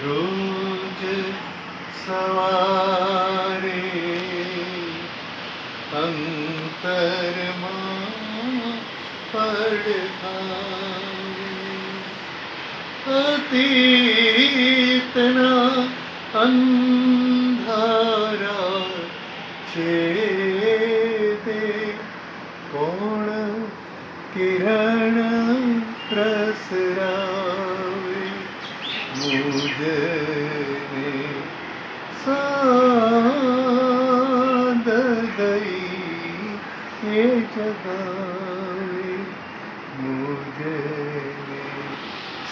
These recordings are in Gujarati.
રોજ સવારે અંતરમાં પડખાવે અતીતના અંધારા છેદે કોણ કિરણ પ્રસરાવે મુજને સાદ ગઈ એ જગાવે મુજને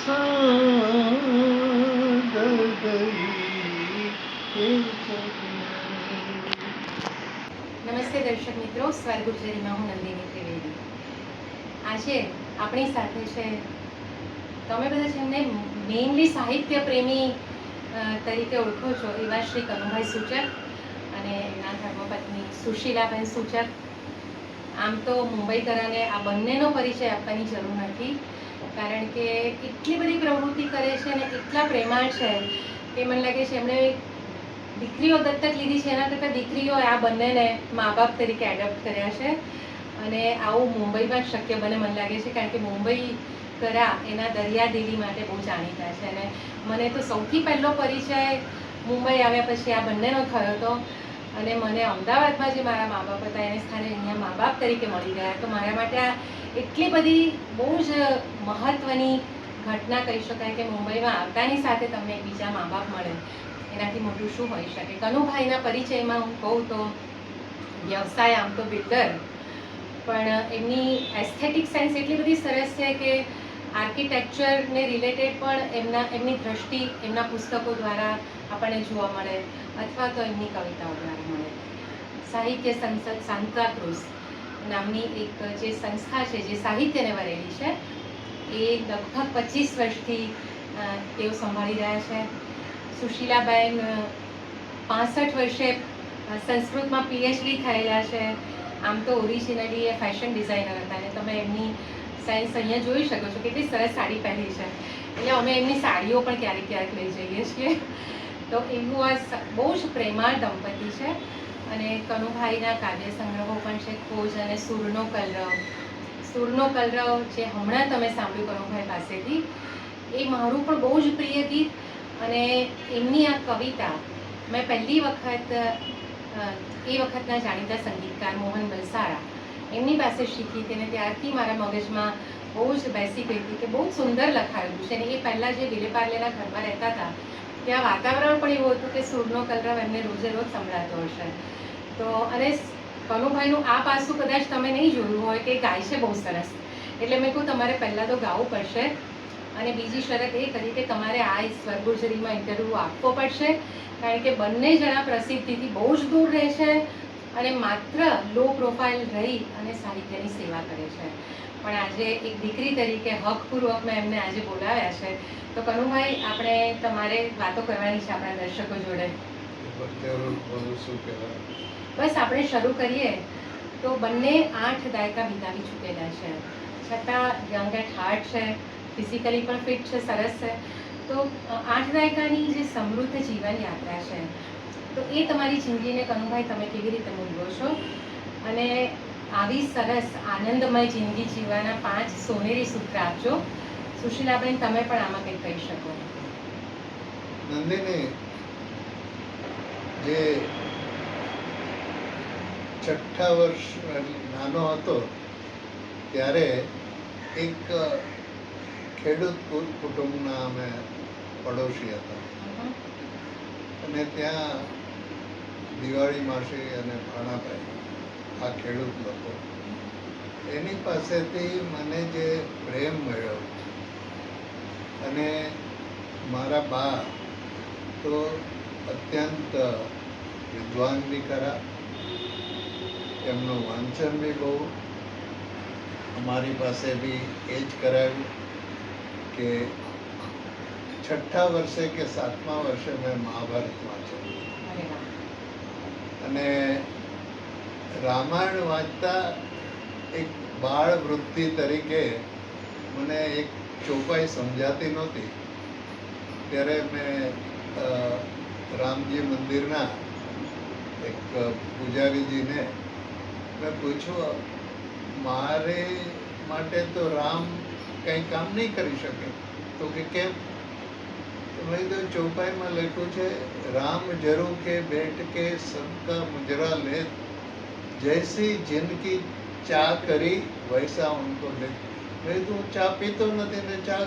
સાદ ગઈ એ જગાવે। નમસ્તે દર્શક મિત્રો, સ્વર ગુર્જરીમાં હું નંદિની ત્રિવેદી। આજે આપણી સાથે છે, તમે બધા જેમને મેઇનલી સાહિત્ય પ્રેમી તરીકે ઓળખો છો એવા શ્રી કનુભાઈ સૂચક અને એમના ધર્મપત્ની સુશીલાબેન સૂચક। આમ તો મુંબઈકરાને આ બંનેનો પરિચય આપવાની જરૂર નથી, કારણ કે એટલી બધી પ્રવૃત્તિ કરે છે અને એટલા પ્રેમાળ છે કે મને લાગે છે એમણે દીકરીઓ દત્તક લીધી છે એના કરતાં દીકરીઓ આ બંનેને મા બાપ તરીકે એડોપ્ટ કર્યા છે અને આવું મુંબઈમાં જ શક્ય બને મને લાગે છે, કારણ કે મુંબઈ કરા એના દરિયાદિલી માટે બહુ જાણીતા છે અને મને તો સૌથી પહેલો પરિચય મુંબઈ આવ્યા પછી આ બંનેનો થયો હતો અને મને અમદાવાદમાં જે મારા મા બાપ હતા એને સ્થાને અહીંયા મા બાપ તરીકે મળી ગયા, તો મારા માટે આ એટલી બધી બહુ જ મહત્ત્વની ઘટના કહી શકાય કે મુંબઈમાં આવતાની સાથે તમને બીજા મા બાપ મળે, એનાથી મોટું શું હોઈ શકે। કનુભાઈના પરિચયમાં હું કહું તો વ્યવસાય આમ તો બિલ્ડર, પણ એમની એસ્થેટિક સેન્સ એટલી બધી સરસ છે કે આર્કિટેક્ચરને રિલેટેડ પણ એમની દ્રષ્ટિ એમના પુસ્તકો દ્વારા આપણને જોવા મળે અથવા તો એમની કવિતાઓ દ્વારા મળે। સાહિત્ય સંસદ સાન્તાક્રુઝ નામની એક જે સંસ્થા છે જે સાહિત્યને વરેલી છે એ લગભગ 25 વર્ષથી તેઓ સંભાળી રહ્યા છે। સુશીલાબેન 65 વર્ષે સંસ્કૃતમાં પીએચડી થયેલા છે। આમ તો ઓરિજિનલી એ ફેશન ડિઝાઇનર હતા અને તમે એમની સાયન્સ અહીંયા જોઈ શકો છો, કેટલી સરસ સાડી પહેરી છે, એટલે અમે એમની સાડીઓ પણ ક્યારેક ક્યારેક લઈ જઈએ છીએ। તો એવું આ બહુ જ પ્રેમાળ દંપતી છે અને કનુભાઈના કાવ્ય સંગ્રહો પણ છે, ખોજ અને સૂરનો કલરવ। સૂરનો કલરવ જે હમણાં તમે સાંભળ્યું કનુભાઈ પાસેથી, એ મારું પણ બહુ જ પ્રિય ગીત અને એમની આ કવિતા મેં પહેલી વખત એ વખતના જાણીતા સંગીતકાર મોહન બલસારા એમની પાસે શીખી હતી અને ત્યારથી મારા મગજમાં બહુ જ બેસી ગઈ હતી કે બહુ જ સુંદર લખાયેલું છે અને એ પહેલાં જે વિલેપાર્લેના ઘરમાં રહેતા હતા ત્યાં વાતાવરણ પણ એવું હતું કે સૂરનો કલરવ એમને રોજે રોજ સંભળાતો હશે। તો અને કનુભાઈનું આ પાસું કદાચ તમે નહીં જોયું હોય કે ગાય છે બહુ સરસ, એટલે મેં કહું તમારે પહેલાં તો ગાવું પડશે અને બીજી શરત એ કરી કે તમારે આ સ્વર ગુર્જરીમાં ઇન્ટરવ્યૂ આપવો પડશે, કારણ કે બંને જણા પ્રસિદ્ધિથી બહુ જ દૂર રહે છે અને માત્ર લો પ્રોફાઇલ રહી અને સાહિત્યની સેવા કરે છે। પણ આજે એક દીકરી તરીકે હકપૂર્વક મેં એમને આજે બોલાવ્યા છે, તો કનુભાઈ આપણે તમારે વાતો કરવાની છે આપણા દર્શકો જોડે। બસ આપણે શરૂ કરીએ તો બંને 8 દાયકા વિતાવી ચૂકેલા છે, છતાં યંગ એટ હાર્ટ છે, ફિઝિકલી પણ ફિટ છે, સરસ છે। તો 8 દાયકાની જે સમૃદ્ધ જીવન યાત્રા છે, તો એ તમારી જિંદગીને કનુભાઈ તમે કેવી રીતે મૂલવો છો અને આવી સરસ આનંદમય જિંદગી જીવવાના 5 સોનેરી સૂત્ર આપજો। સુશીલાબેન તમે પણ આમાં કંઈક કહી શકો। નંદિની, જે 6ઠ્ઠા વર્ષ નાનો હતો ત્યારે એક ખેડૂત કુટુંબના અમે પડોશી હતા અને ત્યાં દિવાળી માસી અને ભાણાભાઈ આ ખેડૂત લોકો, એની પાસેથી મને જે પ્રેમ મળ્યો અને મારા બા તો અત્યંત વિદ્વાન બી ખરા, એમનું વાંચન બી બહુ, અમારી પાસે બી એ જ કરાવ્યું કે 6ઠ્ઠા વર્ષે કે 7મા વર્ષે મેં મહાભારત વાંચેલું અને રામાયણ વાંચતા એક બાળ વૃત્તિ તરીકે મને એક ચોપાઈ સમજાતી નહોતી, ત્યારે મેં રામજી મંદિરના એક પૂજારીજીને મેં પૂછ્યું, મારે માટે તો રામ કંઈ કામ નહીં કરી શકે. તો કે કેમ? તો મેં કીધું, ચોપાઈમાં લખ્યું છે, રામ જરૂર કે બેઠ કે સબકા મુજરા લે, જૈસી જિનકી ચા કરી વૈસા ઉनको દે. મેં કીધું, ચા પીતો નથી ને ચા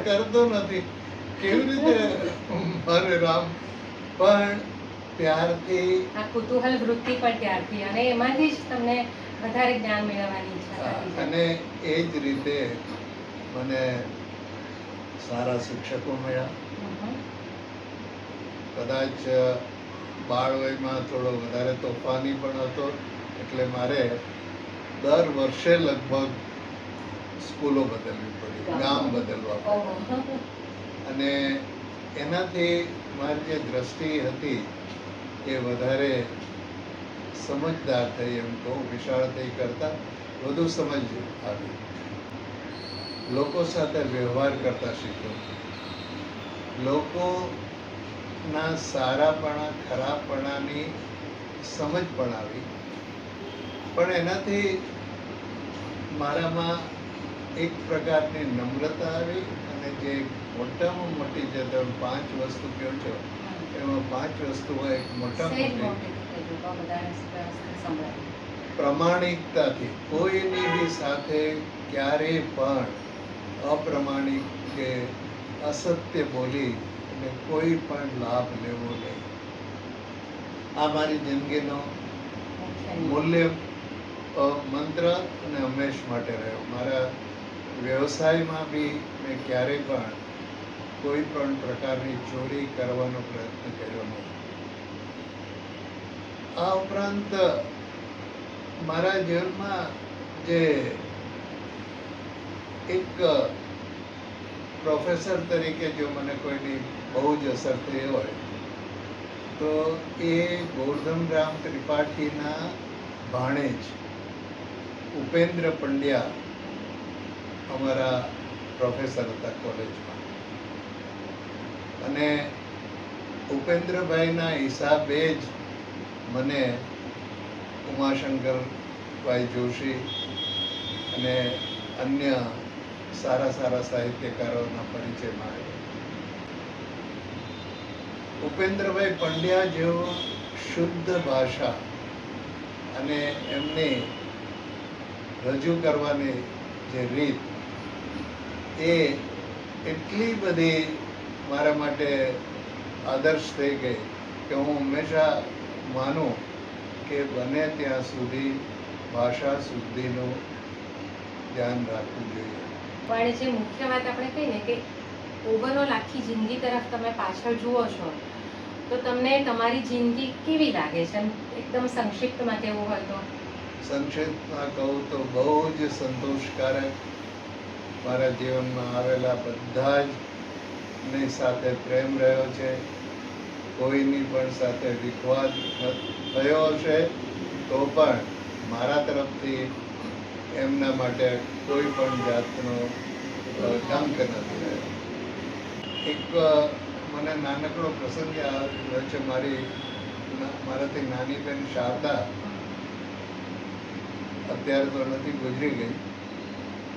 કરતો નથી, કેવી રીતે મારે રામ? પણ ત્યારથી આ કુતૂહલ વૃત્તિ પણ ત્યારથી, અને એમાંથી જ તમને વધારે જ્ઞાન મેળવવાની ઈચ્છા થતી જાય. અને એ જ રીતે મને સારા શિક્ષકો મળ્યા. કદાચ બાળવયમાં થોડો વધારે તોફાની પણ હતો, એટલે મારે દર વર્ષે લગભગ સ્કૂલો બદલવી પડી, ગામ બદલવા પડ્યું. ઓહો. અને એનાથી મારી જે દ્રષ્ટિ હતી એ વધારે સમજદાર થઈ, એમ કહું, વિશાળ થઈ કરતા વધુ સમજ આવી. લોકો સાથે વ્યવહાર કરતા શીખ્યો, લોકોના સારાપણા ખરાબપણાની સમજ પણ આવી. પણ એનાથી મારામાં એક પ્રકારની નમ્રતા આવી, અને જે મોટામાં મોટી જે તમે 5 વસ્તુ કહો છો એમાં 5 વસ્તુમાં એક મોટામાં સહેજ મોટી મોટી થઈ ગયું, તો બધાને સંભળાય. પ્રમાણિકતાથી કોઈની બી સાથે ક્યારેય પણ અપ્રમાણિક કે અસત્ય બોલી અને કોઈ પણ લાભ લેવો નહીં. આ મારી જિંદગીનો મુખ્ય નિયમ. મૂલ્ય મંત્ર અને હંમેશ માટે રહ્યો. મારા વ્યવસાયમાં બી મેં ક્યારેય પણ કોઈ પણ પ્રકારની ચોરી કરવાનો પ્રયત્ન કર્યો નહીં. આ ઉપરાંત મારા જીવનમાં જે એક પ્રોફેસર તરીકે જો મને કોઈની બહુ જ અસર થઈ હોય તો એ ગોરધનરામ ત્રિપાઠીના ભાણેજ ઉપેન્દ્ર પંડ્યા અમારા પ્રોફેસર હતા કોલેજમાં. અને ઉપેન્દ્રભાઈના હિસાબે જ મને ઉમાશંકરભાઈ જોશી અને અન્ય સારા સારા સાહિત્યકારોના પરિચયમાં આવ્યો. ઉપેન્દ્રભાઈ પંડ્યા જેવો શુદ્ધ ભાષા અને એમની રજૂ કરવાની જે રીત એ એટલી બધી મારા માટે આદર્શ થઈ ગઈ કે હું હંમેશા માનું કે બને ત્યાં સુધી ભાષા શુદ્ધિનું ધ્યાન રાખવું જોઈએ. પણ જે મુખ્ય વાત આપણે કહીએ ને કે ઓવરઓલ આખી જિંદગી તરફ તમે પાછળ જુઓ છો તો તમને તમારી જિંદગી કેવી લાગે છે? એકદમ સંક્ષિપ્તમાં કહેવું હોય તો? સંક્ષિપ્તમાં કહું તો બહુ જ સંતોષકારક. મારા જીવનમાં આવેલા બધા જ ની સાથે પ્રેમ રહ્યો છે. કોઈની પણ સાથે વિખવાદ થયો હશે તો પણ મારા તરફથી એમના માટે કોઈ પણ જાતનો ડંક નથી રહ્યો. એક મને નાનકડો પ્રસંગ આવ્યો છે. મારાથી નાની બેન શારદા અત્યારે તો નથી, ગુજરી ગઈ,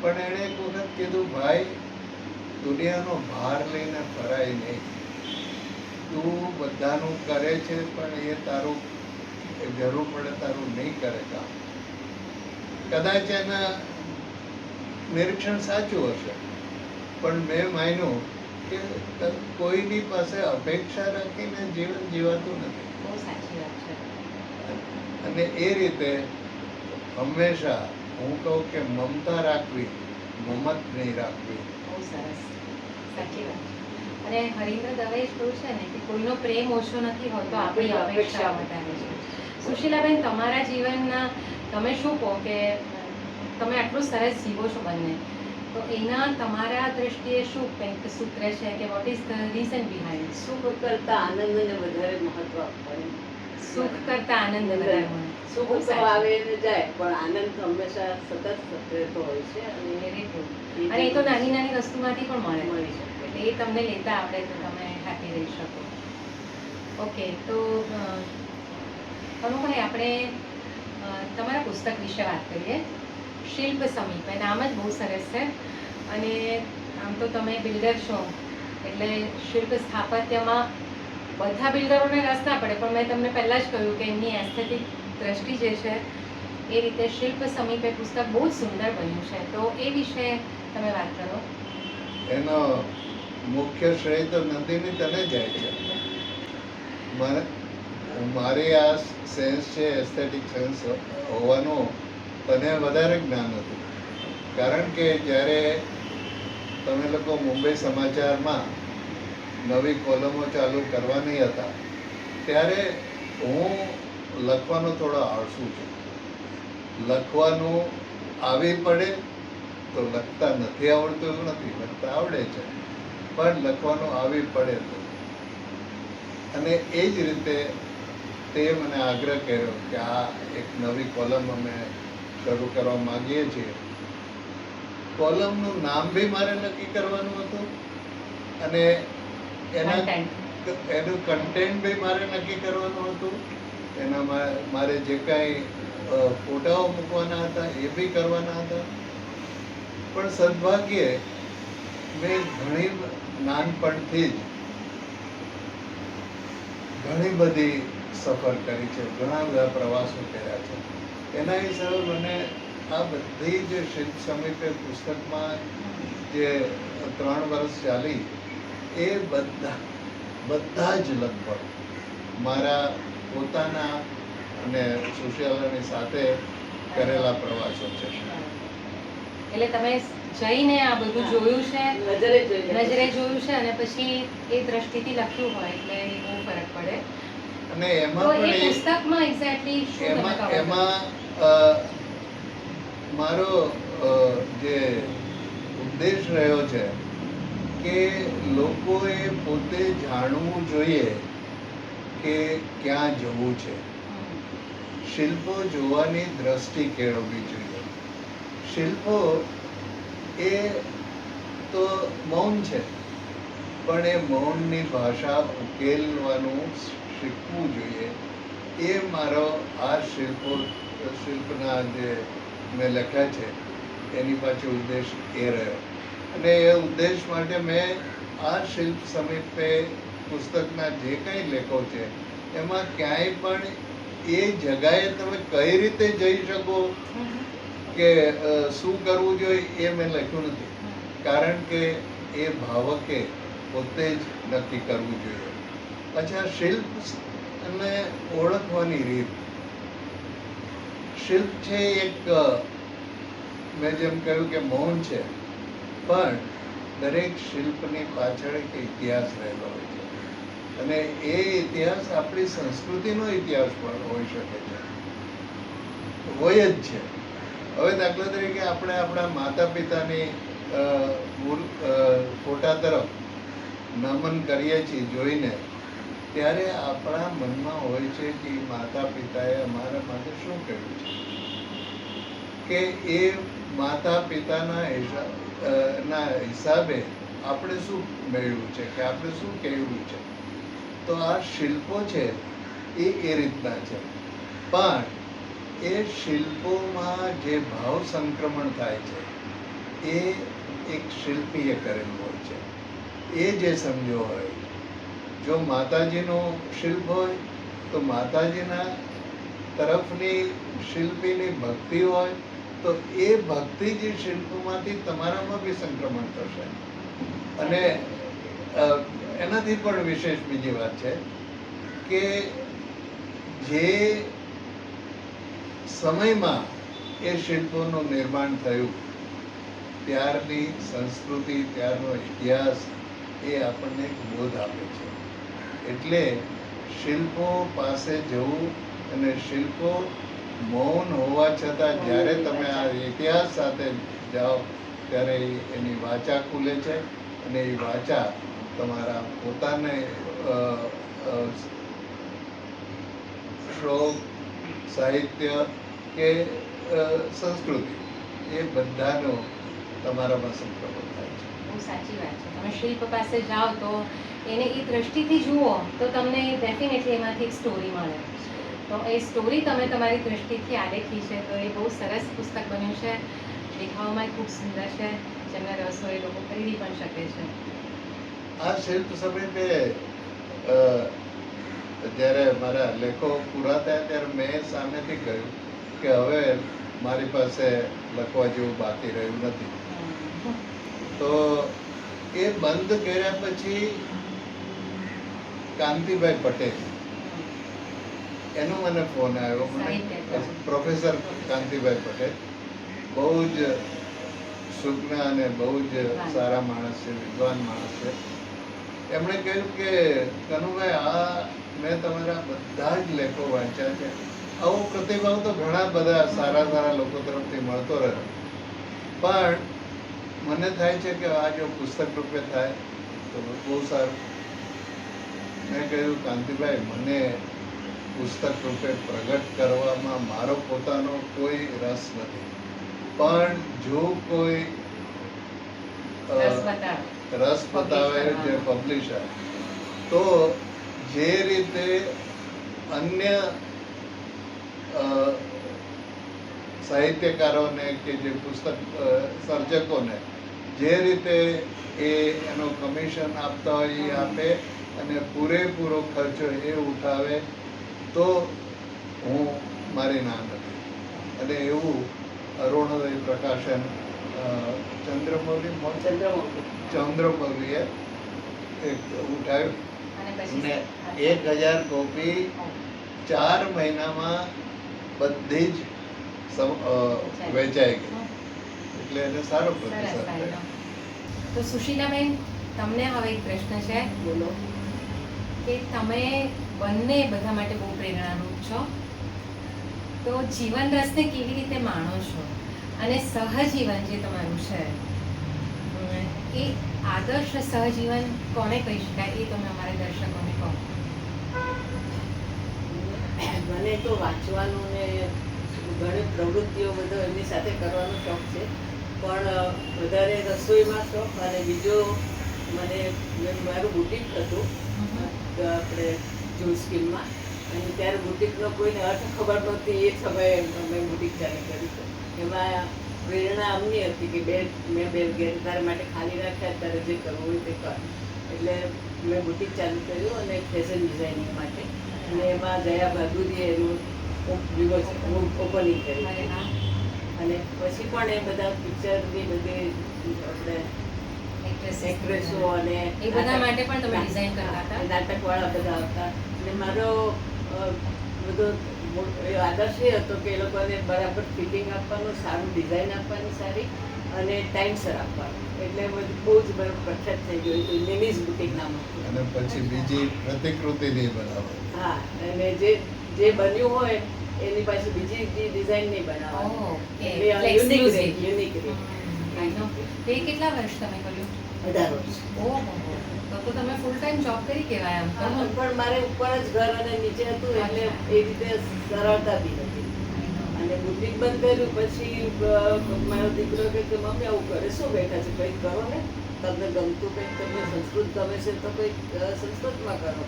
પણ એણે એક વખત કીધું, ભાઈ, દુનિયાનો ભાર લઈને ફરાય નહીં. તું બધાનું કરે છે પણ એ તારું જરૂર પડે તારું નહીં કરે કામ. કદાચ એના નિરીક્ષણ સાચું હશે, પણ મેં માન્યું કે કોઈની પાસે અપેક્ષા રાખીને જીવન જીવાતું નથી. બહુ સાચી વાત છે. અને એ રીતે હંમેશા હું કહું કે મમતા રાખવી, મમત નહીં રાખવી. બહુ સરસ, સાચી વાત. અને હરીન્દ્ર દવેએ કહ્યું છે ને કે કોઈનો પ્રેમ ઓછો નથી હોતો, આપણી અપેક્ષા વધારે છે. સુશીલાબેન, તમારા જીવનના તમે શું કહો કે તમે આટલું સરસ જીવો છો બંને, તો એના તમારા દ્રષ્ટિએ શું કંઈક સૂત્ર છે કે what is the reason behind? સુખ કરતા આનંદને વધારે મહત્વ આપવાનું. સુખ કરતા આનંદ વધારે મળે. સુખ તો આવે ને જાય, પણ આનંદ તો હંમેશા સતત રહેતો હોય છે. અને Very true. અને એ તો નાની નાની વસ્તુમાંથી પણ મળે. મળી શકે. એટલે એ તમને લેતા આવડે તો તમે હેપી રહી શકો. ઓકે, તો અનુભાઈ, આપણે તમારા પુસ્તક વિશે વાત કરીએ. શિલ્પ સમીપ, એ નામ જ બહુ સરસ છે. અને આમ તો તમે બિલ્ડર છો એટલે શિલ્પ સ્થાપત્યમાં બધા બિલ્ડરોને રસ ના પડે, પણ મેં તમને પહેલાં જ કહ્યું કે એમની એસ્થેટિક દ્રષ્ટિ જે છે એ રીતે શિલ્પ સમીપે પુસ્તક બહુ જ સુંદર બન્યું છે. તો એ વિશે તમે વાત કરો. એનો મુખ્ય શ્રેય તો નંદિની તને જાય છે. મારી આ સેન્સ છે, એસ્થેટિક સેન્સ હોવાનું તને વધારે જ્ઞાન હતું. કારણ કે જ્યારે તમે લોકો મુંબઈ સમાચારમાં નવી કોલમો ચાલુ કરવાની હતા ત્યારે હું લખવાનો થોડો આળસુ છું. લખવાનું આવી પડે તો લખતા નથી આવડતું એવું નથી, લખતા આવડે છે, પણ લખવાનું આવી પડે તો. અને એ જ રીતે તે મને આગ્રહ કર્યો કે આ એક નવી કોલમ અમે શરૂ કરવા માંગીએ છીએ. કોલમનું નામ બી મારે નક્કી કરવાનું હતું અને એનું કન્ટેન્ટ બી મારે નક્કી કરવાનું હતું. એનામાં મારે જે કાંઈ ફોટાઓ મૂકવાના હતા એ બી કરવાના હતા. પણ સદભાગ્યે મેં નાનપણથી જ ઘણી બધી સફર કરી છે, ઘણા બધા પ્રવાસો કર્યા છે. એના હિસાબે મને આ બધી જે શિલ્પ સમીપે પુસ્તકમાં જે 3 વર્ષ ચાલી એ બધા જ લગભગ મારા પોતાના અને સુશીલાની સાથે કરેલા પ્રવાસો છે. એટલે તમે જઈને આ બધું જોયું છે, નજરે જોયું છે અને પછી એ દ્રષ્ટિથી લખ્યું હોય એટલે એ બહુ ફરક પડે. અને તો એમાં એ પણ પુસ્તકમાં એક્ઝેક્ટલી શું તમે cover કર્યું? એમાં મારો જે ઉદ્દેશ રહ્યો છે કે લોકોએ પોતે જાણવું જોઈએ કે ક્યાં જવું છે. શિલ્પો જોવાની દ્રષ્ટિ કેળવવી જોઈએ. શિલ્પો એ તો મૌન છે, પણ એ મૌનની ભાષા ઉકેલવાનું શીખવું જોઈએ. એ મારો આ શિલ્પના જે મેં લખ્યા છે એની પાછળ ઉદ્દેશ એ રહ્યો. અને એ ઉદ્દેશ માટે મેં આ શિલ્પ સમીપે પુસ્તકના જે કંઈ લેખો છે એમાં ક્યાંય પણ એ જગાએ તમે કઈ રીતે જઈ શકો કે શું કરવું જોઈએ એ મેં લખ્યું નથી. કારણ કે એ ભાવકે પોતે જ નક્કી કરવું જોઈએ. અચ્છા, શિલ્પને ઓળખવાની રીત. શિલ્પ છે એક, મેં જેમ કહ્યું કે મૌન છે, પણ દરેક શિલ્પની પાછળ એક ઇતિહાસ રહેલો હોય છે. અને એ ઇતિહાસ આપણી સંસ્કૃતિનો ઇતિહાસ પણ હોઈ શકે છે, હોય જ છે. હવે દાખલા તરીકે આપણે આપણા માતા પિતાની ફોટા તરફ નમન કરીએ છીએ જોઈને, ત્યારે આપણા મનમાં હોય છે કે માતા પિતાએ અમારા માટે શું કર્યું છે, કે એ માતા પિતાના હિસાબે આપણે શું મેળવ્યું છે, કે આપણે શું કહેવું છે. તો આ શિલ્પો છે એ રીતના છે. પણ એ શિલ્પોમાં જે ભાવ સંક્રમણ થાય છે એ એક શિલ્પીએ કરેલું હોય છે. એ જે સમજો હોય, જો માતાજીનું શિલ્પ હોય તો માતાજીના તરફની શિલ્પીની ભક્તિ હોય તો એ ભક્તિ જે શિલ્પમાંથી તમારામાં બી સંક્રમણ થશે. અને એનાથી પણ વિશેષ બીજી વાત છે કે જે સમયમાં એ શિલ્પોનું નિર્માણ થયું ત્યારની સંસ્કૃતિ, ત્યારનો ઇતિહાસ એ આપણને એક બોધ આપે છે. એટલે શિલ્પો પાસે જવું, અને શિલ્પો મૌન હોવા છતાં જ્યારે તમે આ ઇતિહાસ સાથે જાઓ ત્યારે એની વાચા ખુલે છે. અને એ વાચા તમારા પોતાને શ્લોક, સાહિત્ય કે સંસ્કૃતિ એ બધાનો તમારામાં સંક્રમણ થાય છે. બહુ સાચી વાત છે. તમે શિલ્પ પાસે જાઓ તો એને એ દ્રષ્ટિથી જુઓ તો તમને ડેફિનેટલી એમાંથી એક સ્ટોરી મળે. તો એ સ્ટોરી તમે તમારી દ્રષ્ટિથી આલેખી છે તો એ બહુ સરસ પુસ્તક બન્યું છે. દેખાવમાં ખૂબ સુંદર છે. જેમને રસ હોય એ લોકો ખરીદી પણ શકે છે. આ શિલ્પ સમિતિ જ્યારે મારા લેખો પૂરા થયા ત્યારે મેં સામેથી કહ્યું કે હવે મારી પાસે લખવા જેવું બાકી રહ્યું નથી. તો એ બંધ કર્યા પછી કાંતિભાઈ પટેલ એનો મને ફોન આવ્યો. મને પ્રોફેસર કાંતિભાઈ પટેલ બહુ જ સુજ્ઞ અને બહુ જ સારા માણસ છે, વિદ્વાન માણસ છે. એમણે કહ્યું કે કનુભાઈ આ મેં તમારા બધા જ લેખો વાંચ્યા છે. આવો પ્રતિભાવ તો ઘણા બધા સારા સારા લોકો તરફથી મળતો રહ્યો, પણ મને થાય છે કે આ જો પુસ્તક રૂપે થાય તો બહુ સારું. મેં કહ્યું કાંતિભાઈ મને પુસ્તક રૂપે પ્રગટ કરવામાં મારો પોતાનો કોઈ રસ નથી, પણ જો કોઈ રસ બતાવે જે પબ્લિશર, તો જે રીતે અન્ય સાહિત્યકારોને કે જે પુસ્તક સર્જકોને જે રીતે એનો કમિશન આપતા હોય એ આપે અને પૂરેપૂરો ખર્ચો એ ઉઠાવે તો હું મારી ના નથી. અને એવું અરુણોદય પ્રકાશન ચંદ્રમૌલીએ એક ઉઠાવ્યું અને 1000 કોપી 4 મહિનામાં બધી જ વેચાઈ ગઈ. એટલે એને સારો પ્રતિસાદ થયો. તો સુશીલાબેન, તમને હવે એક પ્રશ્ન છે. બોલો. કે તમે બંને બધા માટે બહુ પ્રેરણારૂપ છો, તો જીવન રસને કેવી રીતે માણો છો અને સહજીવન જે તમારું છે એ આદર્શ સહજીવન કોને કહી શકાય એ તમે અમારા દર્શકોને કહો. મને તો વાંચવાનું ને ઘણી પ્રવૃત્તિઓ બધો એમની સાથે કરવાનો શોખ છે, પણ વધારે રસોઈમાં શોખ. અને બીજો મને મારું બુટીક હતું આપણે જૂન સ્કીમમાં, અને ત્યારે બુટીકનો કોઈને અર્થ ખબર નહોતી. એ સમયે અમે બુટીક ચાલુ કર્યું હતું. એમાં પ્રેરણા અમની હતી કે મેં બે ઘેર તારા માટે ખાલી રાખ્યા, તારે જે કરવું હોય તે કર. એટલે મેં બુટીક ચાલુ કર્યું અને ફેશન ડિઝાઇનિંગ માટે. અને એમાં જયા ભાદુરીએ એનું ઓપનિંગ કર્યું. અને પછી પણ એ બધા પિક્ચરની બધી આપણે એક્ટ્રેસો અને એ બધા માટે પણ તમે ડિઝાઇન કરતા હતા. નાટકવાળા બધા હતા. અને મારો બધો આદર્શ એ હતો કે એ લોકોને બરાબર ફિટિંગ આપવાનું, સારું ડિઝાઇન આપવાની સારી, અને ટાઈમસર આપવાનું. એટલે બહુ જ પ્રખ્યાત થઈ ગયું હતું. નિમિઝ બુટીક નામ હતું. અને પછી બીજી પ્રતિકૃતિની બનાવે. હા, અને જે બન્યું હોય એની પાછી બીજી ડિઝાઇન નહીં બનાવવાની. યુનિક રહે. તે કેટલા વર્ષ તમે કર્યું? 18 વર્ષ. ઓહો, તો તમે ફૂલ ટાઈમ જોબ કરી કહેવાય આમ તો. પણ મારે ઉપર જ ઘર અને નીચે હતું, એટલે એ રીતે સરળતા બી હતી. અને બુટીક બંધ કર્યું પછી મારો દીકરો કહે કે મમ્મી આવું કરે શું બેઠા છે, કંઈક કરો ને, તમને ગમતું કંઈક, તમને સંસ્કૃત ગમે છે તો કંઈક સંસ્કૃતમાં કરો.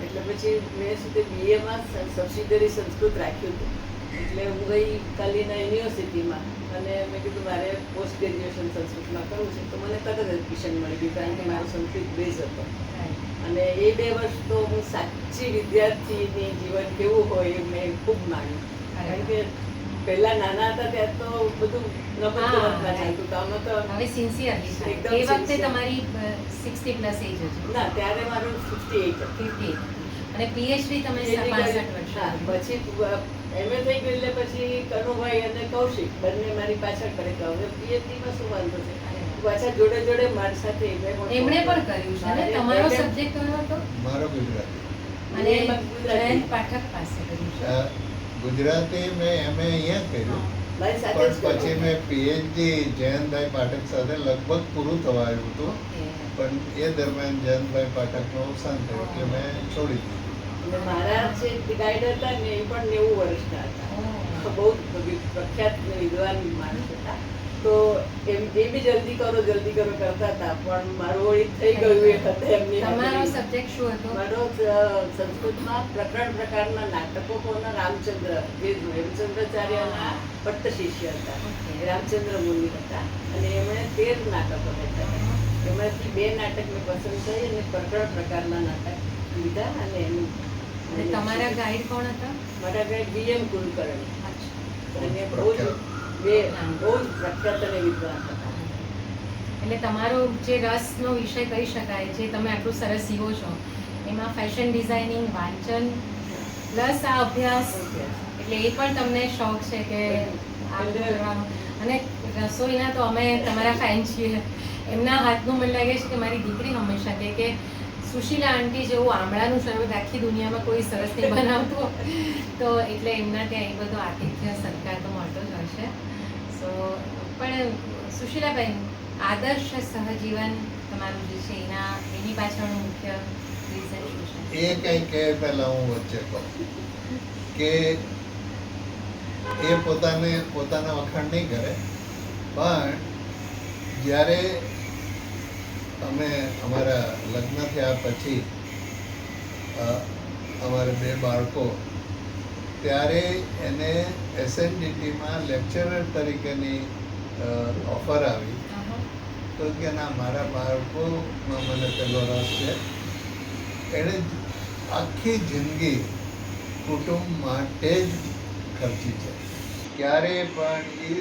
એટલે પછી મેં સુધી BA-માં સબસિડરી સંસ્કૃત રાખ્યું હતું. એટલે હું ગઈ કાલીના યુનિવર્સિટીમાં અને મેં કીધું મારે પોસ્ટ ગ્રેજ્યુએશન સંસ્કૃતમાં કરવું છે. તો મને તરત એડમિશન મળી ગયું, કારણ કે મારો સંસ્કૃત બેઝ હતો. અને એ 2 વર્ષ તો હું સાચી વિદ્યાર્થીની જીવન કેવું હોય એ મેં ખૂબ માન્યું. કારણ કે પહેલા નાના હતા ત્યારે તો બધું રમતગમતમાં ચાલતું. તો આમાં તો હવે સિન્સિયરલી એ વખતે તમારી 60 પ્લસ એજ હતી. ના, ત્યારે મારું 58 હતું. 58 અને PhD તમે 65 વર્ષ. પછી MA થઈ ગયું એટલે પછી કનુભાઈ અને કૌશિક બંને મારી પાછળ કરે કે હવે PhD-માં શું વાંધો છે. પાછા જોડે જોડે મારી સાથે એમણે પણ કર્યું છે ને. તમારો સબ્જેક્ટ કયો હતો? મારો ગુજરાતી. અને જયંત પાઠક પાસે કર્યું છે. ગુજરાતી મેં MA અહીંયા કર્યું, મારી સાથે જ પણ પછી મેં PhD જયંતભાઈ પાઠક સાથે લગભગ પૂરું થવા આવ્યું હતું. પણ એ દરમિયાન જયંતભાઈ પાઠકનું અવસાન થયું એટલે મેં છોડી દીધું. અને મારા જે ગાઈડ હતા ને એ પણ 90 વર્ષના હતા. બહુ પ્રખ્યાત વિદ્વાન માણસ હતા. તો એ બી જલ્દી કરો કરતા હતા, પણ મારું વળી થઈ ગયું એ વખતે એમની તમારો હાજરીમાં. સબ્જેક્ટ શું હતો? મારો સંસ્કૃતમાં પ્રકરણ પ્રકારના નાટકો કોના રામચંદ્ર, જે હેમચંદ્રાચાર્યના ભટ્ટ શિષ્ય હતા, રામચંદ્ર મુનિ હતા, અને એમણે 13 નાટકો લખ્યા હતા. એમાંથી 2 નાટક મેં પસંદ કરી અને પ્રકરણ પ્રકારના નાટક લીધા. અને અને તમારા ગાઈડ કોણ હતા? મારા ગાઈડ BM કુલકર્ણી, અચ્છા. અને બહુ જ પ્રખ્યાત અને વિદ્વાન હતા. એટલે તમારો જે રસનો વિષય કહી શકાય, જે તમે આટલું સરસ સીવો છો, એમાં ફેશન ડિઝાઇનિંગ, વાંચન પ્લસ આ અભ્યાસ, એટલે એ પણ તમને શોખ છે કે આ બધું કરવાનો. અને રસોઈના તો અમે તમારા ફેન છીએ. એમના હાથનું મને લાગે છે કે મારી દીકરી હંમેશા કહે કે સુશીલા આંટી જેવું આમળાનું શરબત આખી દુનિયામાં કોઈ સરસ નહીં બનાવતું. તો એટલે એમના ત્યાં એ બધો આતિથ્ય સત્કાર તો મળતો જ હશે. સો પણ સુશીલાબેન, આદર્શ સહજીવન તમારું જે છે એની પાછળનું મુખ્ય રીઝન શું છે? એ કંઈ કહે પહેલા હું વચ્ચે કહું કે એ પોતાના વખાણ નહીં કરે, પણ જ્યારે અમે અમારા લગ્ન થયા પછી અમારે 2 બાળકો, ત્યારે એને SNDTમાં લેક્ચરર તરીકેની ઓફર આવી. તો કે ના, મારા બાળકોમાં મને પહેલો રસ છે. એણે આખી જિંદગી કુટુંબ માટે જ ખર્ચી છે. ક્યારેય પણ એ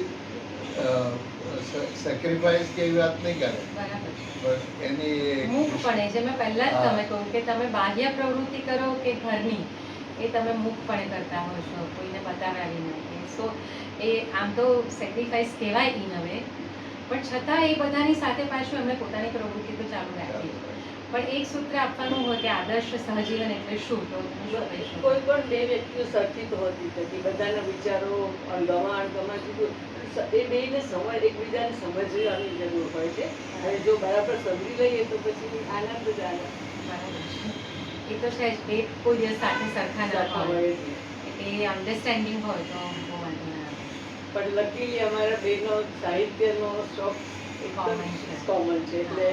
સેક્રિફાઈસ કે એવી વાત નહીં કરે, બરાબર. પણ એની મુક્તપણે, જે મેં પહેલા જ તમે કહ્યું કે તમે બાહ્ય પ્રવૃત્તિ કરો કે ઘરની, એ તમે મુક્તપણે કરતા હો છો, કોઈને બતાવ્યા વિના. સો એ આમ તો સેક્રિફાઈસ કહેવાય ઇન અ વે, પણ છતાં એ બધાની સાથે પાછું એમને પોતાની પ્રવૃત્તિ તો ચાલુ રાખી. પણ એક સૂત્ર આપવાનું હોય કે આદર્શ સહજીવન એટલે શું, તો તમે શું કહીશું? કોઈ પણ 2 વ્યક્તિઓ સરખી તો હોતી નથી. બધાના વિચારો ગમા જુદું, એ બેને એકબીજાને સમજવાની જરૂર હોય છે. અને જો બરાબર સમજી લઈએ તો પછી આનંદ જ આનંદ. બરાબર છે. એ તો છે જ, બે કોઈ દિવસ સાથે સરખા ના હોય, એટલે એ અન્ડરસ્ટેન્ડિંગ હોય તો બહુ વાંધો ના આવે. પણ લકીલી અમારા બેનો સાહિત્યનો શોખ કોમન છે, એટલે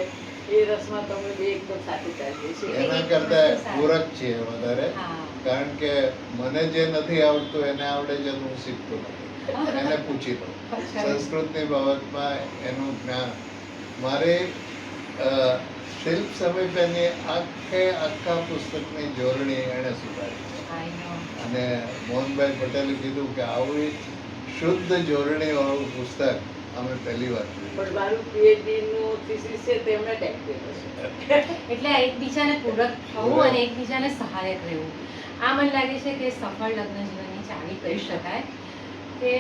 એ રસમાં તમે 2 એકદમ સાથે ચાલીએ છીએ. એના કરતા પૂરક છીએ વધારે, હા. કારણ કે મને જે નથી આવડતું એને આવડે છે, હું શીખતો નથી. એને પૂછી લો. સંસ્કૃતની બાબતમાં એનું જ્ઞાન મારે શિલ્પ સમીપેની આખા પુસ્તકની જોડણી એણે સુધારી છે. I know. અને મોહનભાઈ પટેલે કીધું કે આવી શુદ્ધ જોડણી વાળું પુસ્તક અમે પહેલી વાર જોયું. પણ મારું PhD નું થીસીસ છે તેમણે ટેક કર્યો છે. એટલે આ એકબીજાને પૂરક થવું અને એકબીજાને સહાયક રહેવું, આ મને લાગે છે કે સફળ લગ્ન જીવનની ચાવી કહી શકાય. કે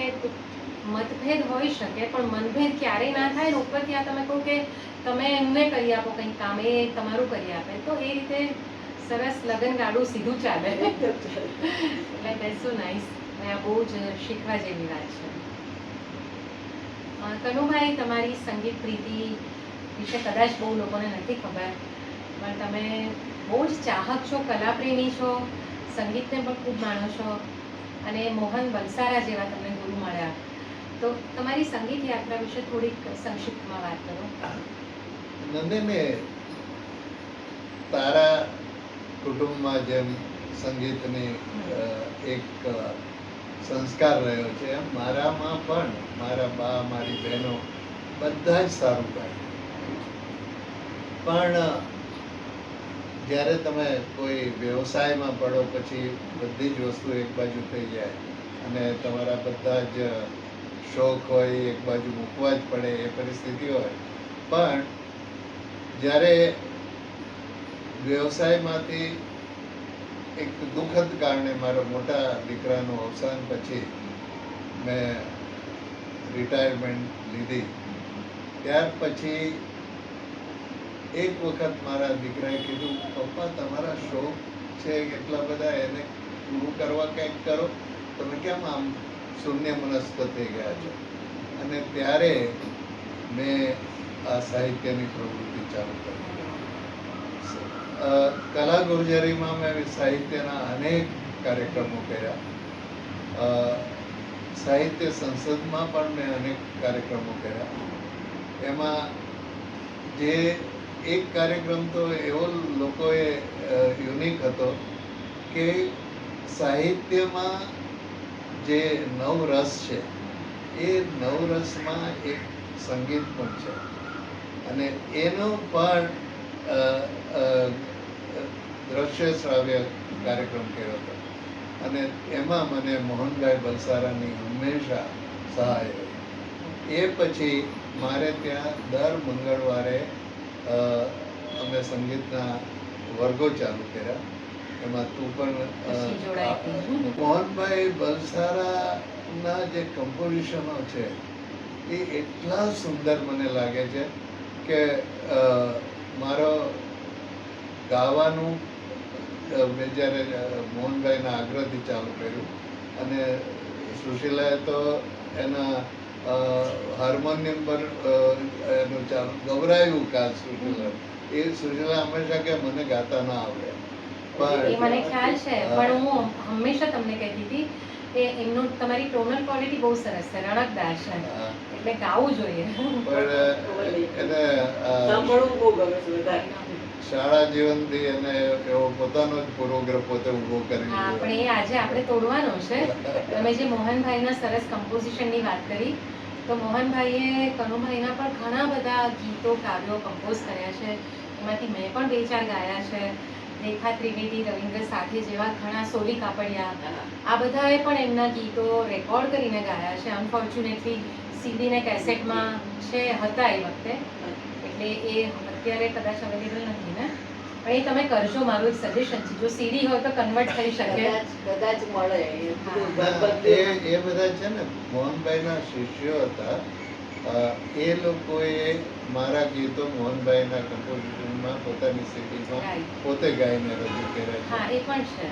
મતભેદ હોઈ શકે, પણ મનભેદ ક્યારેય ના થાય. ને ઉપરથી આ તમે કહો કે તમે એમને કરી આપો કંઈક કામ, એ તમારું કરી આપે, તો એ રીતે સરસ લગ્ન ગાડું સીધું ચાલે. એટલે દેટ્સ સો નાઇસ. આ બહુ જ શીખવા જેવી વાત છે. કનુભાઈ, તમારી સંગીત પ્રીતિ વિશે કદાચ બહુ લોકોને નથી ખબર, પણ તમે બહુ જ ચાહક છો, કલાપ્રેમી છો, સંગીતને પણ ખૂબ માણો છો, અને મોહન બલસારા જેવા તમને ગુરુ મળ્યા. તો તમારી સંગીત યાત્રા વિશે થોડીક સંક્ષિપ્તમાં વાત કરો. નંદને તારા કુટુંબમાં જેમ સંગીતની એક સંસ્કાર રહ્યો છે, એમ મારામાં પણ મારા બા, મારી બહેનો બધા જ સારું ગાય. પણ જ્યારે તમે કોઈ વ્યવસાયમાં પડો પછી બધી જ વસ્તુ એક બાજુ થઈ જાય અને તમારા બધા જ શોખ હોય એક બાજુ મૂકવા જ પડે, એ પરિસ્થિતિ હોય. પણ જ્યારે વ્યવસાયમાંથી એક દુઃખદ કારણે મારા મોટા દીકરાનું અવસાન પછી મેં રિટાયરમેન્ટ લીધી, ત્યાર પછી એક વખત મારા દીકરાએ કીધું, પપ્પા તમારા શોખ છે એટલા બધા, એને પૂરું કરવા કંઈક કરો, તમે કેમ આમ શૂન્ય મનસ્ક થઈ ગયા છો? અને ત્યારે મેં આ સાહિત્યની પ્રવૃત્તિ ચાલુ કરી. કલા ગુર્જરીમાં મેં સાહિત્યના અનેક કાર્યક્રમો કર્યા. સાહિત્ય સંસદમાં પણ મેં અનેક કાર્યક્રમો કર્યા. એમાં જે એક કાર્યક્રમ તો એવો લોકોએ યુનિક હતો કે સાહિત્યમાં જે નવ રસ છે એ નવ રસમાં એક સંગીત પણ છે અને એનો પણ દ્રશ્ય શ્રાવ્ય કાર્યક્રમ કર્યો હતો અને એમાં મને મોહનભાઈ બલસારાની હંમેશા સહાય રહી. એ પછી મારે ત્યાં દર મંગળવારે અમે સંગીતના વર્ગો ચાલુ કર્યા. એમાં તું પણ પછી જોડાઈ હતી. મોહનભાઈ બલસારાના જે કમ્પોઝિશનો છે એ એટલા સુંદર મને લાગે છે કે મારો ગાવાનું મેં જ્યારે મોહનભાઈના આગ્રહથી ચાલુ કર્યું અને સુશીલાએ તો એના હાર્મોનિયમ પર એનું ચાલુ ગવરાયું કા સુશીલા. એ સુશીલા હંમેશા કે મને ગાતા ના આવડે એ મને ખ્યાલ છે, પણ હું હંમેશા તમને કહેતી હતી કે એમનું તમારી ટોનલ ક્વોલિટી બહુ સરસ છે, રણકદાર છે, એટલે ગાવું જોઈએ. પણ એને સાંભળવું બહુ ગમે છે વધારે. શાળા જીવનથી એને એવો પોતાનો જ પૂર્વગ્રહ પોતે ઊભો કરી હા, દીધો. પણ એ આજે આપણે તોડવાનો છે. તમે જે મોહનભાઈના સરસ કમ્પોઝિશનની વાત કરી, તો મોહનભાઈએ કનુભાઈના પર ઘણા બધા ગીતો કાવ્યો કમ્પોઝ કર્યા છે. એમાંથી મેં પણ 2-4 ગાયા છે. રેખા ત્રિવેદી, રવિન્દ્ર સાથે જેવા ઘણા, સોલી કાપડિયા, આ બધાએ પણ એમના ગીતો રેકોર્ડ કરીને ગાયા છે. અનફોર્ચ્યુનેટલી સીડી ને કેસેટમાં હતા એ વખતે, એટલે એ અત્યારે કદાચ અવેલેબલ નથી ને, પણ એ તમે કરજો, મારું એક સજેશન છે. જો સીડી હોય તો કન્વર્ટ થઈ શકે. કદાચ મળે. એ બધા છે ને મોહનભાઈના શિષ્યો હતા. એ લોકોએ મારા ગીતો મોહનભાઈના કમ્પોઝિશનમાં પોતાની સીડીમાં પોતે ગાઈને રજૂ કર્યા હા, એ પણ છે.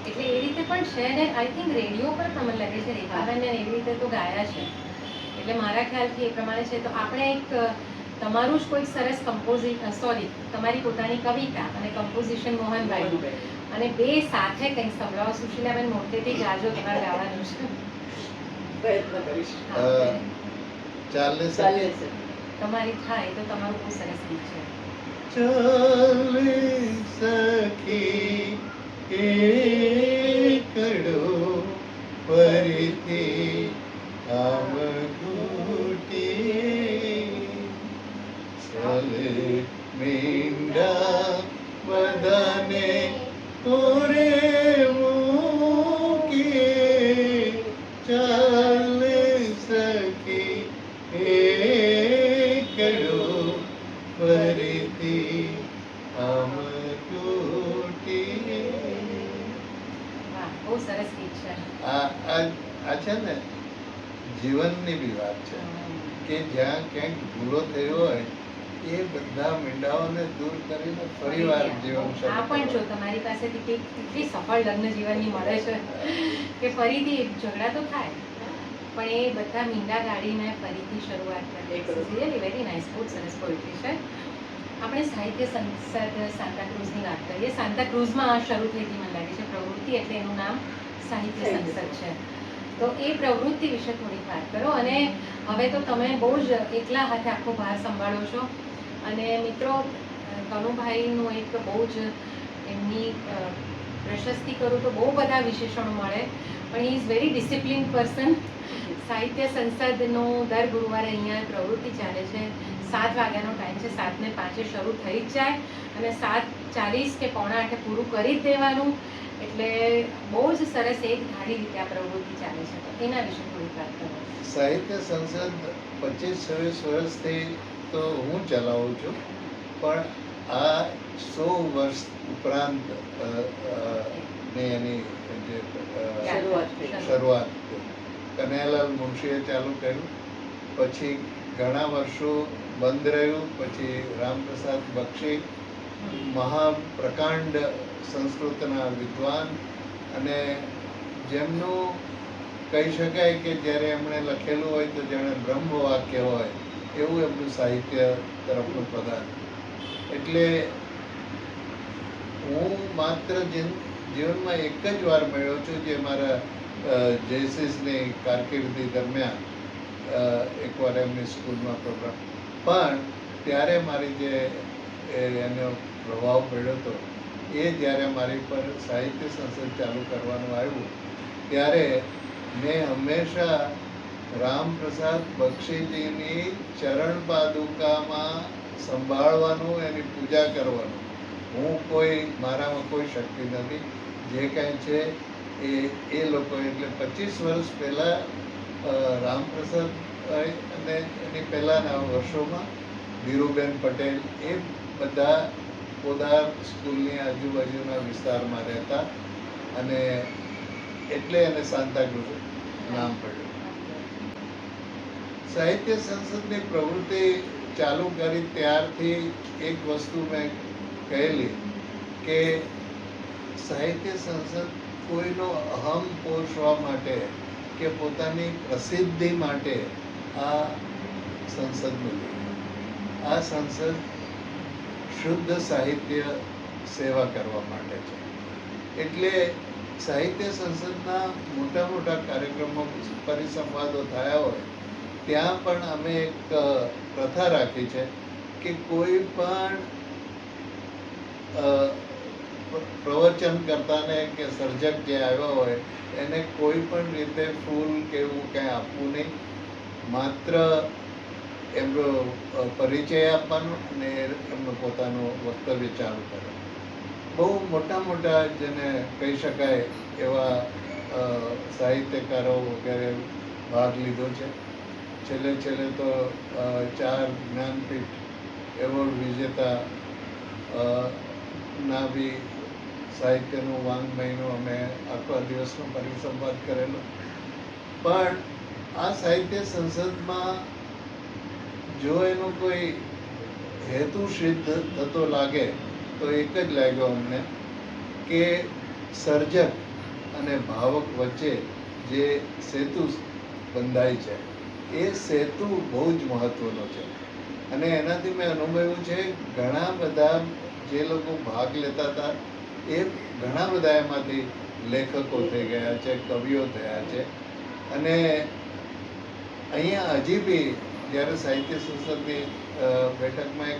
એટલે એ રીતે પણ છે ને આઈ થિંક રેડિયો પર પણ મને લાગે છે રેખાબેનને એવી રીતે તો ગાયા છે. એટલે મારા ખ્યાલથી એ પ્રમાણે છે. તો આપણે એક તમારું જ કોઈક સરસ તમારી પોતાની કવિતા અને કમ્પોઝિશન મોહનભાઈનું અને બે સાથે કંઈક સંભળાવો. સુશીલાબેન મોટેથી ગાજો, તમારે ગાવાનું છે. પ્રયત્ન કરીશ. ચાલે ચાલે છે. તમારી થાય તો તમારું બહુ સરસ ગીત છે. ચાલે સખી એકડો ફરીથી આમ ઘૂંટી ચાલે મીંડા બધાને કોરે મૂકી ચાલે સખી એકડો ફરીથી આમ તૂટી. વાહ, બહુ સરસ ગીત છે. આ છે ને જીવનની બી વાત છે કે જ્યાં ક્યાંક ભૂલો થઈ હોય એ બધા મીંડાઓને દૂર કરીને ફરીવાર જીવન આ શરૂ પણ જો કરવાનું. તમારી પાસેથી કેટલી સફળ લગ્ન જીવનની મળે છે કે ફરીથી ઝઘડા તો થાય પણ એ બધા મીંડા ગાડીને ફરીથી શરૂઆત કરે. રિયલી વેરી નાઇસ, બહુ સરસ પોએટ્રી છે. આપણે સાહિત્ય સંસદ સાન્તાક્રુઝની વાત કરીએ. સાન્તાક્રુઝમાં શરૂ થઈ હતી મને લાગે છે પ્રવૃત્તિ, એટલે એનું નામ સાહિત્ય સંસદ છે. તો એ પ્રવૃત્તિ વિશે થોડીક વાત કરો. અને હવે તો તમે બહુ જ એકલા હાથે આખો ભાર સંભાળો છો. અને મિત્રો, કનુભાઈનું એક બહુ જ એમની પ્રશસ્તિ કરું તો બહુ બધા વિશેષણો મળે, પણ he is very discipline person. સાહિત્ય સંસદનો દર ગુરુવારે અહીંયા પ્રવૃત્તિ ચાલે છે. 7 વાગ્યાનો ટાઈમ છે. 7:05 શરૂ થઈ જ જાય અને 7:40 કે 7:45 પૂરું કરી જ દેવાનું. એટલે બહુ જ સરસ એક ધારી રીતે આ પ્રવૃત્તિ ચાલે છે. તો એના વિશે થોડીક વાત કરો. સાહિત્ય સંસદ 25-26 વર્ષથી તો હું ચલાવું છું, પણ આ 100 વર્ષ ઉપરાંત ની એની જે શરૂઆત કનૈયાલાલ મુનશીએ ચાલુ કર્યું, પછી ઘણા વર્ષો બંધ રહ્યું, પછી રામપ્રસાદ બક્ષી મહાપ્રકાંડ સંસ્કૃતના વિદ્વાન અને જેમનું કહી શકાય કે જ્યારે એમણે લખેલું હોય તો જાણે બ્રહ્મવાક્ય હોય એવું એમનું સાહિત્ય તરફનું પ્રદાન. એટલે હું માત્ર જીવનમાં એક જ વાર મળ્યો છું જે મારા જયસીસની કારકિર્દી દરમિયાન એકવાર એમની સ્કૂલમાં પ્રોગ્રામ, પણ ત્યારે મારી જે એનો પ્રભાવ પડ્યો હતો એ જ્યારે મારી પર સાહિત્ય સંસદ ચાલુ કરવાનું આવ્યું ત્યારે મેં હંમેશા રામપ્રસાદ બક્ષીજીની ચરણ પાદુકામાં સંભાળવાનું, એની પૂજા કરવાનું. હું મારામાં કોઈ શક્તિ નથી. જે કાંઈ છે એ લોકો, એટલે 25 વર્ષ પહેલાં રામપ્રસાદ અને એની પહેલાંના વર્ષોમાં ધીરુબેન પટેલ એ બધા પોદાર સ્કૂલની આજુબાજુના વિસ્તારમાં રહેતા, અને એટલે એને સાંતાક્રુઝ નામ પડ્યું. સાહિત્ય સંસદની પ્રવૃત્તિ ચાલુ કરી ત્યારથી એક વસ્તુ મેં કહેલી કે સાહિત્ય સંસદ કોઈનો અહમ પોષવા માટે કે પોતાની પ્રસિદ્ધિ માટે આ સંસદ નથી. આ સંસદ શુદ્ધ સાહિત્ય સેવા કરવા માટે છે. એટલે સાહિત્ય સંસદના મોટા મોટા કાર્યક્રમો, પરિસંવાદો થયા હોય ત્યાં પણ અમે એક પ્રથા રાખી છે કે કોઈ પણ પ્રવચન કરતાને કે સર્જક જે આવ્યો હોય એને કોઈ પણ રીતે ફૂલ કે એવું કંઈ આપવું નહીં. માત્ર એમનો પરિચય આપવાનો અને એમનું પોતાનું વક્તવ્ય ચાલુ કરવાનું. બહુ મોટા મોટા જેને કહી શકાય એવા સાહિત્યકારો વગેરે ભાગ લીધો છે. છેલ્લે તો 4 જ્ઞાનપીઠ એવોર્ડ વિજેતા ના બી સાહિત્યનું વાંગ્મયનું અમે આખા દિવસનો પરિસંવાદ કરેલો. પણ આ સાહિત્ય સંસદમાં જો એનો કોઈ હેતુ સિદ્ધ થતો લાગે તો એક જ લાગ્યો અમને કે સર્જક અને ભાવક વચ્ચે જે સેતુ બંધાય છે એ સેતુ બહુ જ મહત્વનો છે. અને એનાથી મેં અનુભવ્યું છે ઘણા બધા જે લોકો ભાગ લેતા હતા એ ઘણા બધા એમાંથી લેખકો થઈ ગયા છે, કવિઓ થયા છે. અને અહીંયા હજી બી જ્યારે સાહિત્ય સંસદની બેઠકમાં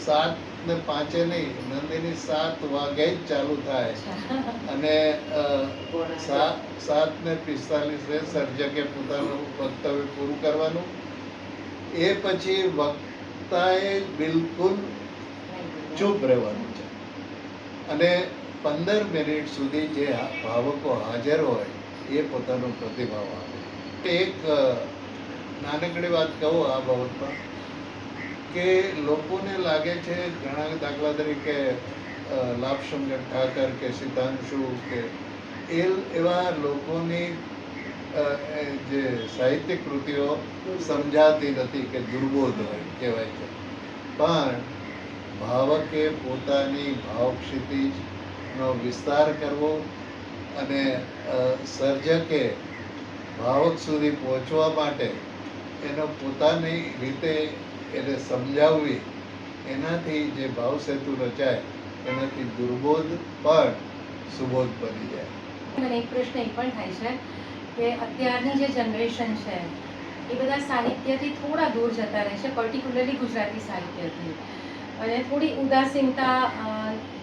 7:05 નહીં, નંદિની 7 વાગે જ ચાલુ થાય અને 7:45 સર્જકે પોતાનું વક્તવ્ય પૂરું કરવાનું. એ પછી વક્તાએ બિલકુલ ચૂપ રહેવાનું છે અને 15 મિનિટ સુધી જે ભાવકો હાજર હોય એ પોતાનો પ્રતિભાવ આપે. એક નાનકડી વાત કહું આ બાબતમાં કે લોકોને લાગે છે ઘણા, દાખલા તરીકે લાભશંકર ઠાકર કે સિતાંશુ કે એવા લોકોની જે સાહિત્યિક કૃતિઓ સમજાતી નથી કે દુર્બોધ હોય કહેવાય છે. પણ ભાવકે પોતાની ભાવક્ષિતિજનો વિસ્તાર કરવો અને સર્જકે ભાવક સુધી પહોંચવા માટે એનો પોતાની રીતે એને સમજાવવી, એનાથી જે ભાવ સેતુ રચાય એનાથી દુર્બોધ પણ સુબોધ બની જાય. મને એક પ્રશ્ન એ પણ થાય છે કે અત્યારની જે જનરેશન છે એ બધા સાહિત્યથી થોડા દૂર જતા રહે છે, પર્ટિક્યુલરલી ગુજરાતી સાહિત્યથી, અને થોડી ઉદાસીનતા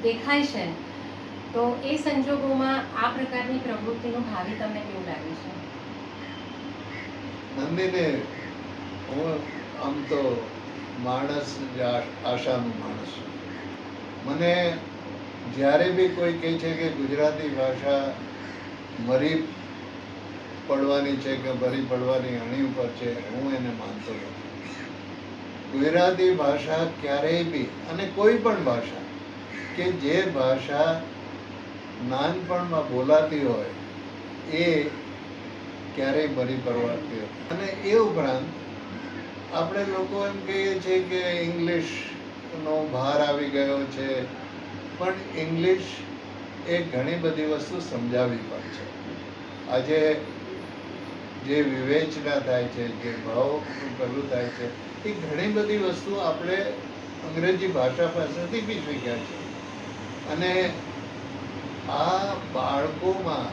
દેખાય છે. તો એ સંજોગોમાં આ પ્રકારની પ્રવૃત્તિનું ભાવિ તમને કેવું લાગે છે? નંદિને, હું આમ તો માણસ આશાનું માણસ છું. મને જ્યારે બી કોઈ કહે છે કે ગુજરાતી ભાષા મરી પડવાની છે કે ભરી પડવાની અણી ઉપર છે, હું એને માનતો નથી. ગુજરાતી ભાષા ક્યારેય બી, અને કોઈ પણ ભાષા કે જે ભાષા નાનપણમાં બોલાતી હોય એ ક્યારેય મરી પડવાતી હોય. અને એ ઉપરાંત આપણે લોકો એમ કહીએ છીએ કે ઇંગ્લિશનો ભાર આવી ગયો છે, પણ ઇંગ્લિશ એ ઘણી બધી વસ્તુ સમજાવવી પણ છે. આજે જે વિવેચના થાય છે, જે ભાવનું પેલું થાય છે, એ ઘણી બધી વસ્તુ આપણે અંગ્રેજી ભાષા પાસેથી બી શીખ્યા છે. અને આ બાળકોમાં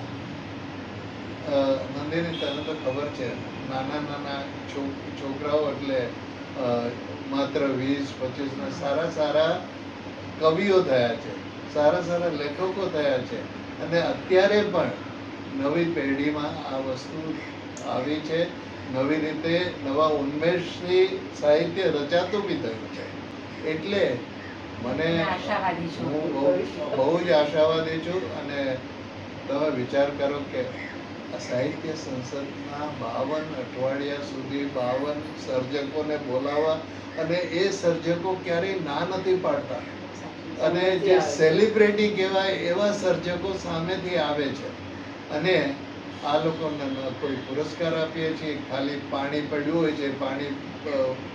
નંદિની તને તો ખબર છે, નાના નાના છોકરાઓ એટલે માત્ર 20-25 ના સારા સારા કવિઓ થયા છે, સારા સારા લેખકો થયા છે, અને અત્યારે પણ નવી પેઢીમાં આ વસ્તુ આવી છે. નવી રીતે નવા ઉન્મેષથી સાહિત્ય રચાતું બી થયું છે. એટલે મને આશાવાદી છું. હું બહુ જ આશાવાદી છું. અને તમે વિચાર કરો કે આ સાહિત્ય સંસદના 52 અઠવાડિયા સુધી 52 સર્જકોને બોલાવવા, અને એ સર્જકો ક્યારેય ના નથી પાડતા, અને જે સેલિબ્રિટી કહેવાય એવા સર્જકો સામેથી આવે છે. અને આ લોકોને કોઈ પુરસ્કાર આપીએ છીએ, ખાલી પાણી પડ્યું હોય છે, પાણી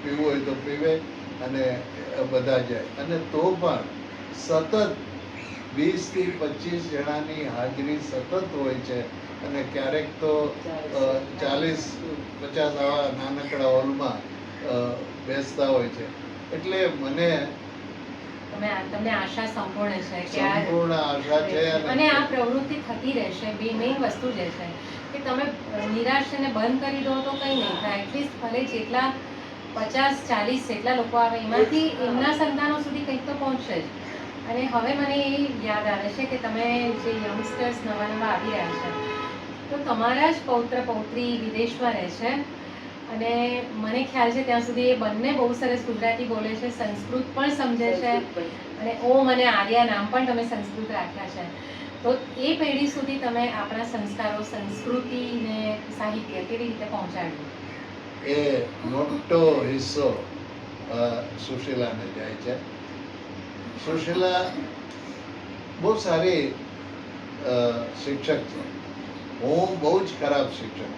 પીવું હોય તો પીવે અને બધા જાય. અને તો પણ સતત 20 થી 25 જણાની હાજરી સતત હોય છે. અને ક્યારેક તો 40-50 આવા નાનકડા હોલમાં બેસતા હોય છે. એટલે મને તમને આશા સંપૂર્ણ છે કે સંપૂર્ણ આશા છે. અને આ પ્રવૃત્તિ થતી રહેશે. મેઇન વસ્તુ જે છે કે તમે નિરાશને બંધ કરી દો તો કંઈ નહીં થાય. એટલીસ્ટ ભલે જેટલા 50-40 જેટલા લોકો આવે એમાંથી એમના સંતાનો સુધી કંઈક તો પહોંચશે જ. અને હવે મને એ યાદ આવે છે કે તમે જે યંગસ્ટર્સ નવા આવી રહ્યા છે, તો તમારા જ પૌત્ર પૌત્રી વિદેશમાં રહે છે, અને મને ખ્યાલ છે ત્યાં સુધી એ બંને બહુ સરસ ગુજરાતી બોલે છે, સંસ્કૃત પણ સમજે છે, અને ઓમ અને આર્યા નામ પણ તમે સંસ્કૃત રાખ્યા છે. તો એ પેઢી સુધી તમે આપણા સંસ્કારો, સંસ્કૃતિ ને સાહિત્ય કેવી રીતે પહોંચાડ્યું? એ મોટો હિસ્સો સુશીલાને જાય છે. સુશીલા બહુ સારી શિક્ષક છે. હું બહુ જ ખરાબ શિક્ષક.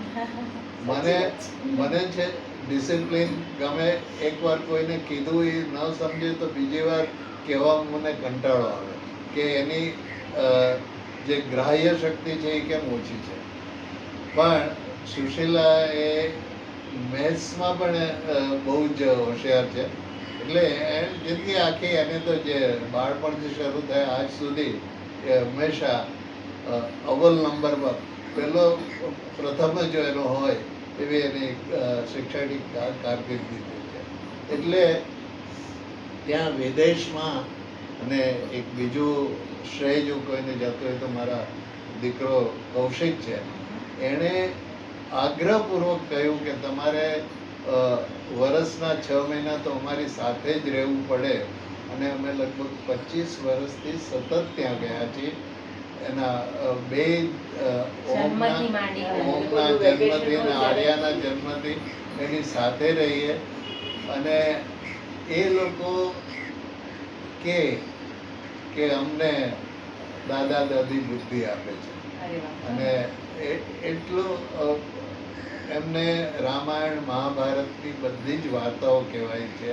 મને છે ડિસિપ્લિન ગમે. એકવાર કોઈને કીધું એ ન સમજે તો બીજી વાર કહેવામાં મને કંટાળો આવે કે એની જે ગ્રાહ્ય શક્તિ છે એ કેમ ઓછી છે. પણ સુશીલા એ મેથ્સમાં પણ બહુ જ હોશિયાર છે. એટલે જિંદગી આખી એને તો જે બાળપણથી શરૂ થાય આજ સુધી એ હંમેશા અવ્વલ નંબરમાં પ્રથમ જ એનો હોય એવી એની શૈક્ષણિક કારકિર્દી છે. એટલે ત્યાં વિદેશમાં, અને એક બીજું શ્રેય જો કોઈને જતો હોય તો મારા દીકરો કૌશિક છે. એણે આગ્રહપૂર્વક કહ્યું કે તમારે વર્ષના 6 મહિના તો અમારી સાથે જ રહેવું પડે. અને અમે લગભગ 25 વર્ષથી સતત ત્યાં ગયા છીએ. એના બે ઓમના જન્મથી અને આર્યાના જન્મથી એની સાથે રહીએ. અને એ લોકો કે અમને દાદા દાદી બુદ્ધિ આપે છે. અને એટલું એમને રામાયણ મહાભારતની બધી જ વાર્તાઓ કહેવાય છે.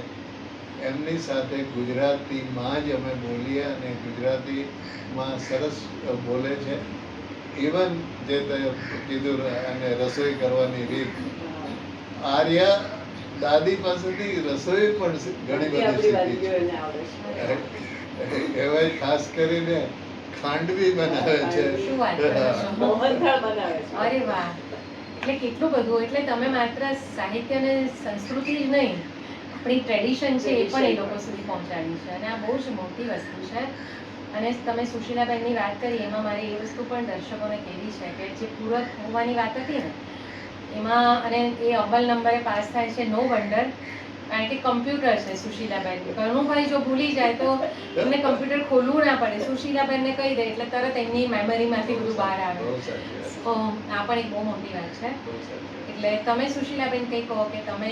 એમની સાથે ગુજરાતીમાં જ અમે બોલીએ, અને ગુજરાતીમાં સરસ બોલે છે. ઇવન જે કીધું અને રસોઈ કરવાની રીત, આર્યા દાદી પાસેથી રસોઈ પણ ઘણી બધી શીખી છે. કહેવાય ખાસ કરીને ખાંડવી બનાવે છે. અરે વાહ! એટલે કેટલું બધું. એટલે તમે માત્ર સાહિત્ય અને સંસ્કૃતિ જ નહીં, આપણી ટ્રેડિશન છે એ પણ એ લોકો સુધી પહોંચાડી છે. અને આ બહુ જ મોટી વસ્તુ છે. અને તમે સુશીલાબેનની વાત કરી, એમાં મારે એ વસ્તુ પણ દર્શકોને કહેવી છે કે જે પૂરક હોવાની વાત હતી ને એમાં, અને એ અવ્વલ નંબરે પાસ થાય છે, નો વન્ડર. કારણ કે કમ્પ્યુટર છે સુશીલાબેન. કરુણભાઈ જો ભૂલી જાય તો એમને કમ્પ્યુટર ખોલવું ના પડે. સુશીલાબેનને કહી દે એટલે તરત એમની મેમરીમાંથી બધું બહાર આવે. આ પણ એક બહુ મોટી વાત છે. એટલે તમે સુશીલાબેન કંઈ કહો કે તમે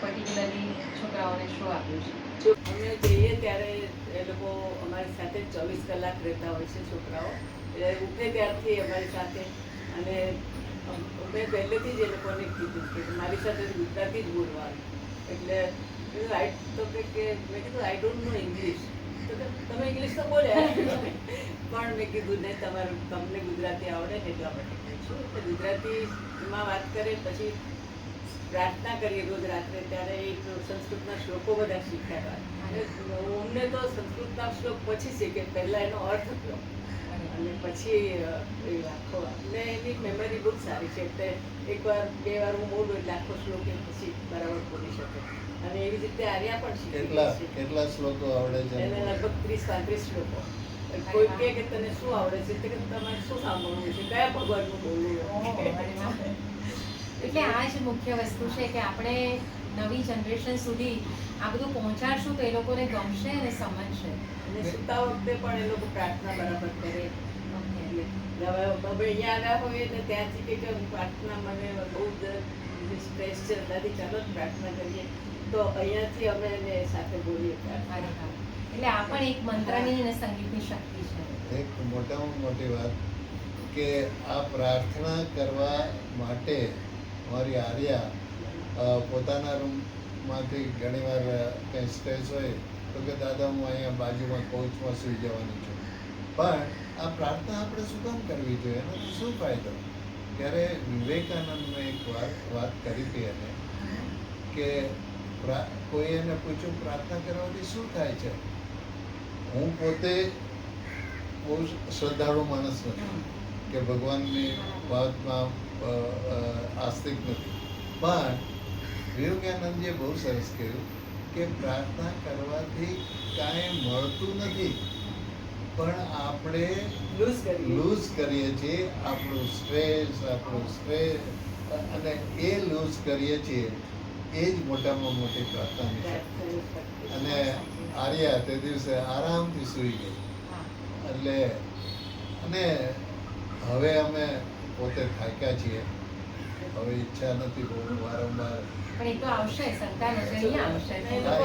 પર્ટિક્યુલરલી છોકરાઓને શું આપ્યું છે? અમે જઈએ ત્યારે એ લોકો અમારી સાથે 24 કલાક રહેતા હોય છે છોકરાઓ. એટલે ઉઠે ત્યારથી અમારી સાથે. અને મેં પહેલેથી જ એ લોકોને કીધું કે મારી સાથે ગુજરાતી જ બોલવાનું. એટલે તો કે મેં કીધું આઈ ડોન્ટ નો ઇંગ્લિશ. તો કે તમે ઇંગ્લિશ તો બોલ્યા પણ મેં કીધું નહીં, તમને ગુજરાતી આવડે ને એટલા માટે કહું છું. એટલે ગુજરાતીમાં વાત કરે, પછી પ્રાર્થના કરીએ રોજ રાત્રે, ત્યારે એક સંસ્કૃતના શ્લોકો બધા શીખ્યા. અમને તો સંસ્કૃતના શ્લોક પછી શીખે, પહેલા એનો અર્થ થયો. અને પછી એ આખો ને એની મેમરી બહુ સારી છે એટલે એકવાર બે વાર હું બોલું એટલે આખો શ્લોક એ પછી બરાબર બોલી શકે અને એવી જ રીતે આર્યા પણ શીખી ગઈ છે. કેટલા શ્લોકો આવડે છે એને લગભગ 30-35 શ્લોકો. કોઈ કહે કે તને શું આવડે છે તો કે તમારે શું સાંભળવું છે કયા ભગવાનનું બોલવું ઓહો, અરે વાહ. એટલે આ જ મુખ્ય વસ્તુ છે કે આપણે નવી જનરેશન સુધી આ બધું પહોંચાડશું તો એ લોકોને ગમશે અને સમજશે. અને સૂતા વખતે પણ એ લોકો પ્રાર્થના બરાબર કરે. ઓકે. એટલે હવે અહીંયા આવ્યા હોય ને ત્યાંથી કે હું પ્રાર્થના મને બહુ જ સ્ટ્રેસ છે દાદી ચાલો જ પ્રાર્થના કરીએ તો અહીંયાથી અમે એને સાથે બોલીએ અરે પ્રાર્થના. વાહ. એટલે આ પણ એક મંત્રની અને સંગીતની શક્તિ છે. એક મોટામાં મોટી વાત કે આ પ્રાર્થના કરવા માટે મારી આર્યા પોતાના રૂમમાંથી ઘણીવાર કંઈ સ્ટ્રેસ હોય તો કે દાદા હું અહીંયા બાજુમાં કોચમાં સૂઈ જવાની છું. પણ આ પ્રાર્થના આપણે શું કામ કરવી જોઈએ એનો શું ફાયદો? ત્યારે વિવેકાનંદને એક વાત કરી હતી એને કે કોઈ એને પૂછ્યું પ્રાર્થના કરવાથી શું થાય છે. હું પોતે બહુ શ્રદ્ધાળુ માણસ નથી કે ભગવાનની વાતમાં આસ્તિક નથી, પણ વિવેકાનંદજીએ બહુ સરસ કહ્યું કે પ્રાર્થના કરવાથી કાંઈ મળતું નથી પણ આપણે લૂઝ કરીએ છીએ આપણું સ્ટ્રેસ અને એ લૂઝ કરીએ છીએ એ જ મોટામાં મોટી પ્રાર્થનાની શક્તિ છે. અને આર્યા તે દિવસે આરામથી સૂઈ ગઈ. એટલે અને હવે અમે પોતે થાક્યા છીએ, હવે ઈચ્છા નથી બહુ વારંવાર. પણ એ તો આવશે, શંકા નથી, અહીંયા આવશે. એ લોકો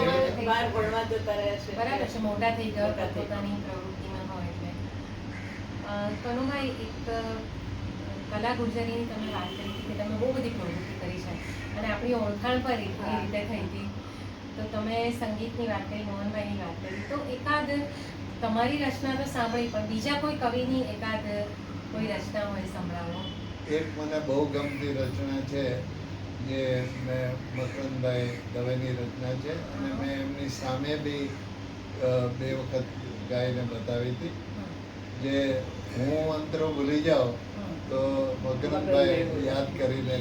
બહાર ભણવા જતા રહ્યા છે. બરાબર છે, મોટા થઈ ગયા પોતાની પ્રવૃત્તિમાં હોય એટલે. કનુભાઈ, એક કલા ગુર્જરીની તમે વાત કરી હતી કે તમે બહુ બધી પ્રવૃત્તિ કરી છે અને આપણી ઓળખાણ પર એ રીતે થઈ હતી. તો તમે સંગીતની વાત કરી, મોહનભાઈની વાત કરી, તો એકાદ તમારી રચના તો સાંભળી પણ બીજા કોઈ કવિની એકાદ કોઈ રચના હોય સંભળાવો. એક મને બહુ ગમતી રચના છે જે મેં મકરંદભાઈ દવેની રચના છે અને મેં એમની સામે બી 2 વખત ગાઈને બતાવી હતી. જે હું અંતરો ભૂલી જાઉં તો મકરંદભાઈ યાદ કરીને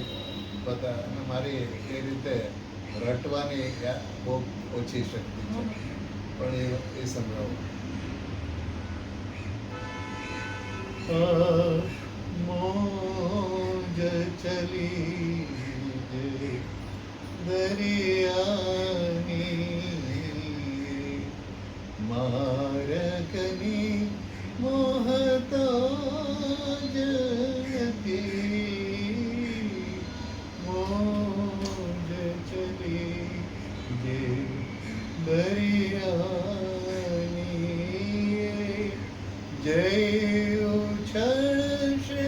બતા અને મારી એ રીતે રટવાની બહુ ઓછી શક્તિ છે, પણ એ સંભળાવું. મોજ ચલી દરિયાની મારકની મોહતાજ નથી. મોજ ચલી દરિયાની જય ઉછળશે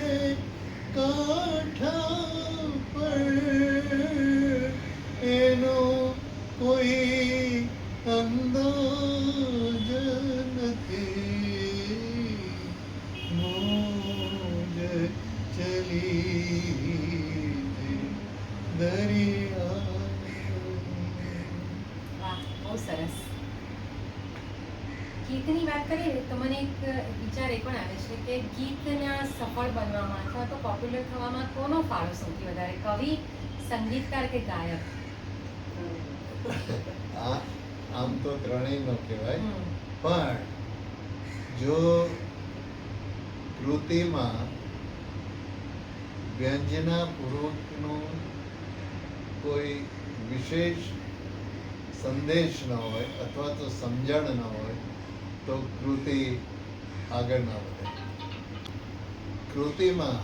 કાંઠા પર એનો કોઈ અંદાજ નથી. મોજ ચલી દરિયા. વાહ, બહુ સરસ. ગીતની વાત કરીએ તો મને એક વિચાર એ પણ આવે છે કે ગીતના સફળ બનવામાં અથવા તો પોપ્યુલર થવામાં કોનો ફાળો સૌથી વધારે, કવિ, સંગીતકાર કે ગાયક? આમ તો ત્રણેયનો કહેવાય, પણ જો કૃતિમાં વ્યંજનાપૂર્વકનો કોઈ વિશેષ સંદેશ ન હોય અથવા તો સમજણ ન હોય તો કૃતિ આગળ ના વધે. કૃતિમાં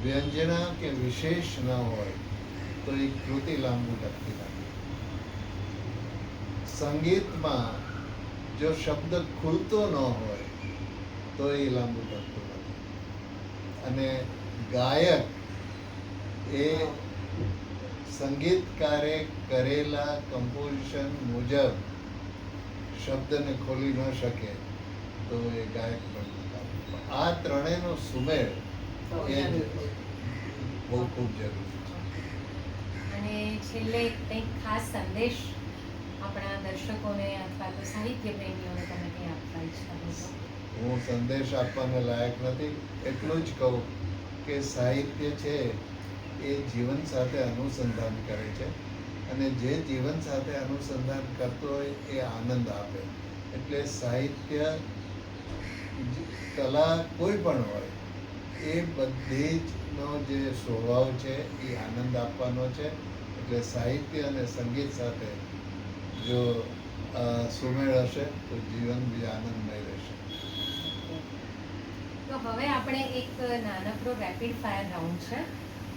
વ્યંજના કે વિશેષ ન હોય તો એ કૃતિ લાંબુ ટકતી નથી. સંગીતમાં જો શબ્દ ખુલતો ન હોય તો એ લાંબુ ટકતું નથી. અને ગાયક એ સંગીતકારે કરેલા કમ્પોઝિશન મુજબ શબ્દને ખોલી ન શકે તો એ ગાયક પણ. આ ત્રણેયનો સુમેળ એ જ બહુ ખૂબ જરૂરી છે. અને છેલ્લે કંઈક ખાસ સંદેશ આપણા દર્શકોને અથવા તો સાહિત્ય પ્રેમીઓને તમે કંઈ આપવા ઈચ્છતા હો તો? હું સંદેશ આપવાને લાયક નથી, એટલું જ કહું કે સાહિત્ય છે એ જીવન સાથે અનુસંધાન કરે છે, અને જે જીવન સાથે અનુસંધાન કરતો હોય એ આનંદ આપે. એટલે સાહિત્ય, કલા કોઈ પણ હોય, એ બધી જનો જે સ્વભાવ છે એ આનંદ આપવાનો છે. એટલે સાહિત્ય અને સંગીત સાથે જો સુમેળ હશે તો જીવન બી આનંદમય રહેશે. તો હવે આપણે એક નાનકડો રેપિડ ફાયર રાઉન્ડ છે,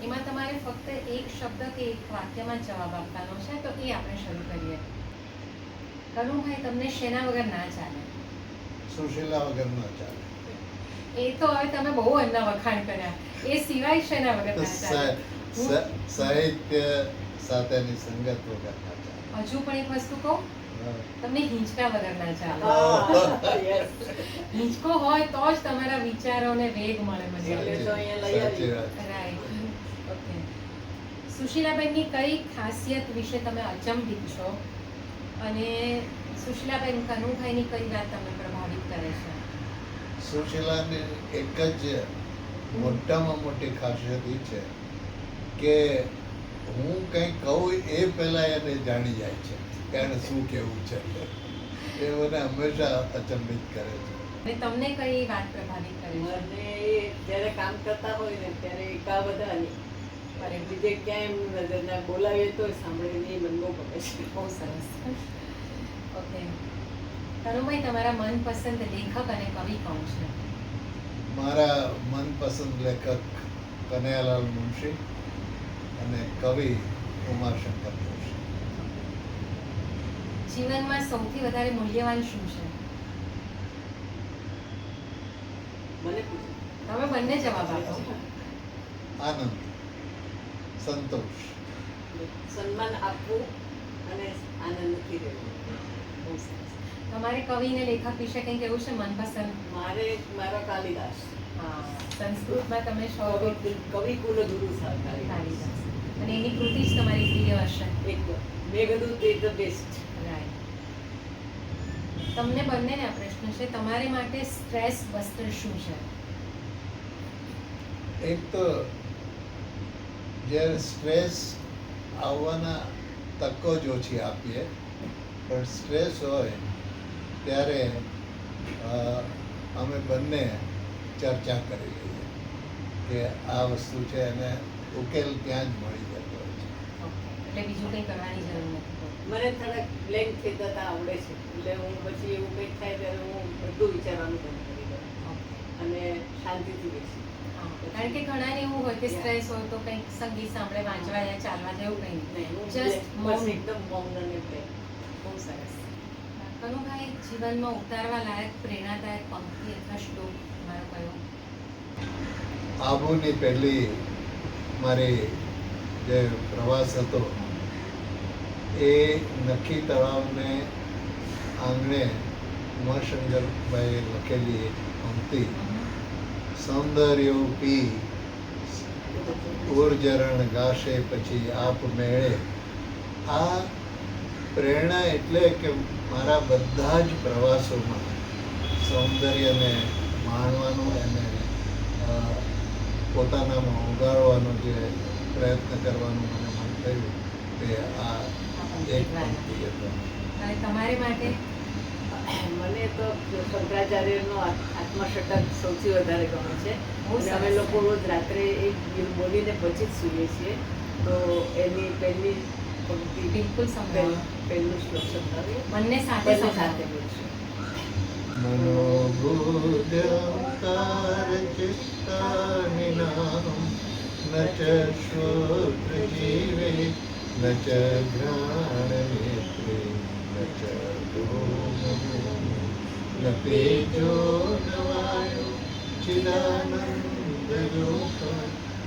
એમાં તમારે ફક્ત એક શબ્દ કે એક વાક્યમાં જવાબ આપવાનો છે. તો એ આપણે શરૂ કરીએ. કનુભાઈ, તમને શેના વગર ના ચાલે? સુશીલા વગર ન ચાલે. એ તો હવે તમે બહુ એમના વખાણ કર્યા. એ સિવાય શેના વગર ના ચાલે? સાહિત્ય સાથેની સંગત વગર ના ચાલે. હજુ પણ એક વસ્તુ કહું, તમને હિંચકા વગર ના ચાલે. Yes. હિંચકો હોય તો જ તમારા વિચારોને વેગ મળે. મજા એટલે તો અહીંયા લઈ સાચી આવી. વાત. રાઈટ. ઓકે. સુશીલાબેનની કઈ ખાસિયત વિશે તમે અચંબિત છો, અને સુશીલાબેન કનુભાઈની કઈ વાત તમને પ્રભાવિત કરે છે? સુશીલાની એક જ મોટામાં મોટી ખાસિયત એ છે કે હું કંઈ કહું એ પહેલાં એને જાણી જાય છે કે એને શું કહેવું છે. એ મને હંમેશા અચંબિત કરે છે. અને તમને કઈ વાત પ્રભાવિત કરે છે? મને એ જ્યારે કામ કરતા હોય ને ત્યારે એકા બધાની અને બીજે ક્યાંય નજરના બોલાવીએ તો સાંભળીને એ મન બહુ ગમે છે. બહુ સરસ. ઓકે. કનુભાઈ, તમારા મનપસંદ લેખક અને કવિ કોણ છે? મારા મનપસંદ લેખક કનૈયાલાલ મુનશી અને કવિ ઉમાશંકર જોશી. જીવનમાં સૌથી વધારે મૂલ્યવાન શું છે? મને પૂછો. તમે બંને જવાબ આપો. આનંદ, સંતોષ. સન્માન આપવું અને આનંદથી રહેવું. બહુ સરસ. તમારે કવિ ને લેખક વિશે કંઈ કેવું છે? મનપસંદ? મારો કાલિદાસ. હા. સંસ્કૃતમાં તમે કવિ કુલ ગુરુ સાહેબ કાલિદાસ. અને એની કૃતિ જ તમારી પ્રિય હશે. એકદમ Meghdoot is the best. Right. તમને બંનેને આ પ્રશ્ન છે. તમારે માટે સ્ટ્રેસ બસ્ટર શું છે? એક તો જ્યારે સ્ટ્રેસ આવવાના તકો જ ઓછી આપીએ, પણ સ્ટ્રેસ હોય ત્યારે અમે બંને ચર્ચા કરી લઈએ કે આ વસ્તુ છે અને ઉકેલ ત્યાં જ મળી જતો હોય છે. એટલે બીજું કંઈ કરવાની જરૂર નથી. મને થોડાક બ્લેન્ક થઈ જતા આવડે છે, એટલે હું પછી એવું કંઈક થાય ત્યારે હું બધું વિચારવાનું બંધ કરી દઉં અને શાંતિથી બેસી. કારણ કે ઘણાને એવું હોય કે સ્ટ્રેસ હોય તો કંઈક સંગીત સાંભળે, વાંચવા યા ચાલવા જેવું કંઈ નહીં, હું જસ્ટ બસ એકદમ મૌન અને પ્રેમ. બહુ સરસ. કનુભાઈ, જીવનમાં ઉતારવા લાયક પ્રેરણાદાયક પંક્તિ અથવા શ્લોક તમારો કયો? આબુની પહેલી મારી જે પ્રવાસ હતો એ નખી તળાવને આંગણે ઉમાશંકરભાઈએ લખેલી એક પંક્તિ, સૌંદર્યોપી ઉર્જરણ ગાશે પછી આપ મેળે. આ પ્રેરણા એટલે કે મારા બધા જ પ્રવાસોમાં સૌંદર્યને માણવાનું અને પોતાનામાં ઉગાડવાનો જે પ્રયત્ન કરવાનું મને મન થયું તે આ એક પંક્તિ હતો. અને તમારે માટે? મને તો શંકરાચાર્યનો આત્મષટક સૌથી વધારે ગમે છે. અને અમે લોકો રોજ રાત્રે એક બોલીને પછી જ સૂઈએ છીએ. તો એની પહેલી પંક્તિ બિલકુલ સંભળાવો. પહેલું શ્લોક સંભળાવીએ. બંને સાથે બંને સંભળાવો. સાથે બોલશું. मनोबुद्ध्याकार चित्तानिनां न च श्रोत्रजीवे न च घ्राणनेत्रे न च लोमो न तेजो न वायो चिदानन्दरूपं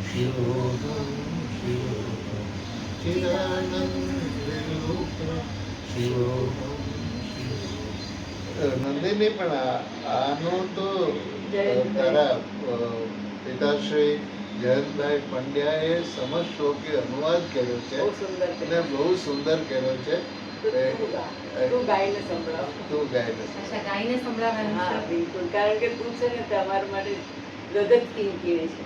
शिवोऽहं शिवोऽहं चिदानन्दरूपं शिवोऽहं. નંદિની, પણ આનો તો તારા પિતાશ્રી જયંતભાઈ પંડ્યાએ સમજ શ્લોકે અનુવાદ કર્યો છે બહુ સુંદર છે. અને બહુ સુંદર કર્યો છે. તો તું ગાઈને સંભળાવ. તું ગાઈને અચ્છા, ગાઈને સંભળાવવાનું હા છે. બિલકુલ, કારણ કે તું છે ને તમારા માટે જગત કિંકીણી છે.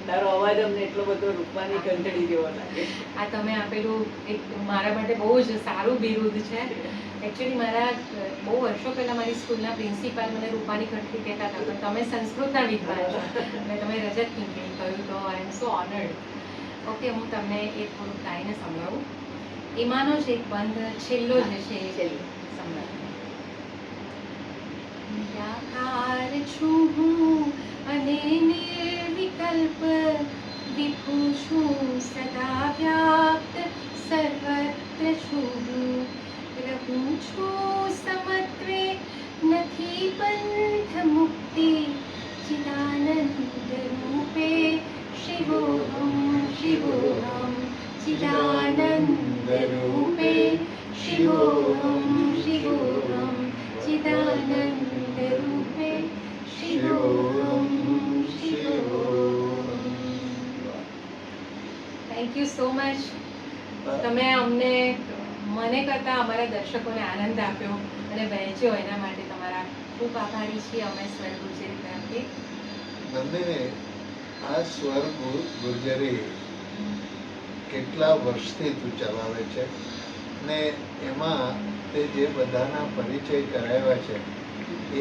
તારો અવાજ અમને એટલો બધો રૂપાની ઘંટડી જેવો લાગે. આ તમે આપેલું એક મારા માટે બહુ જ સારું બિરુદ છે. એકચ્યુઅલી મારા બહુ વર્ષો પહેલા મારી સ્કૂલના પ્રિન્સિપાલ મને રૂપાની ઘંટડી કહેતા હતા, પણ તમે સંસ્કૃતના વિદ્વાન છો અને તમે રજત કિંકણી કહ્યું, તો આઈ એમ સો ઓનર્ડ. ઓકે, હું તમને એ થોડુંક ગાઈને સંભળાવું. એમાંનો જ એક બંધ છેલ્લો જ છે, એ છેલ્લો. સંભળાવું. નિરાકાર છું હું અને નિર્વિકલ્પ, વિભુ છું સદા વ્યાપ્ત, સર્વત્ર છું હું. રહું છું સમત્વે, નથી પંથ મુક્તિ, ચિદાનંદ રૂપે શિવોહમ શિવોહમ, ચિદાનંદ રૂપે શિવોહમ શિવોહમ, ચિદાનંદ રૂપે Shivoham Shivoham. Thank you so much. તમે અમને, મને કરતાં અમારા દર્શકોને આનંદ આપ્યો અને વહેંચ્યો, એના માટે તમારા ખૂબ આભારી છીએ અમે સ્વર ગુર્જરી તરફથી. નંદિની, આ સ્વર ગુર્જરી કેટલા વર્ષથી તું ચલાવે છે ને એમાં તે જે બધાના પરિચય કરાવ્યા છે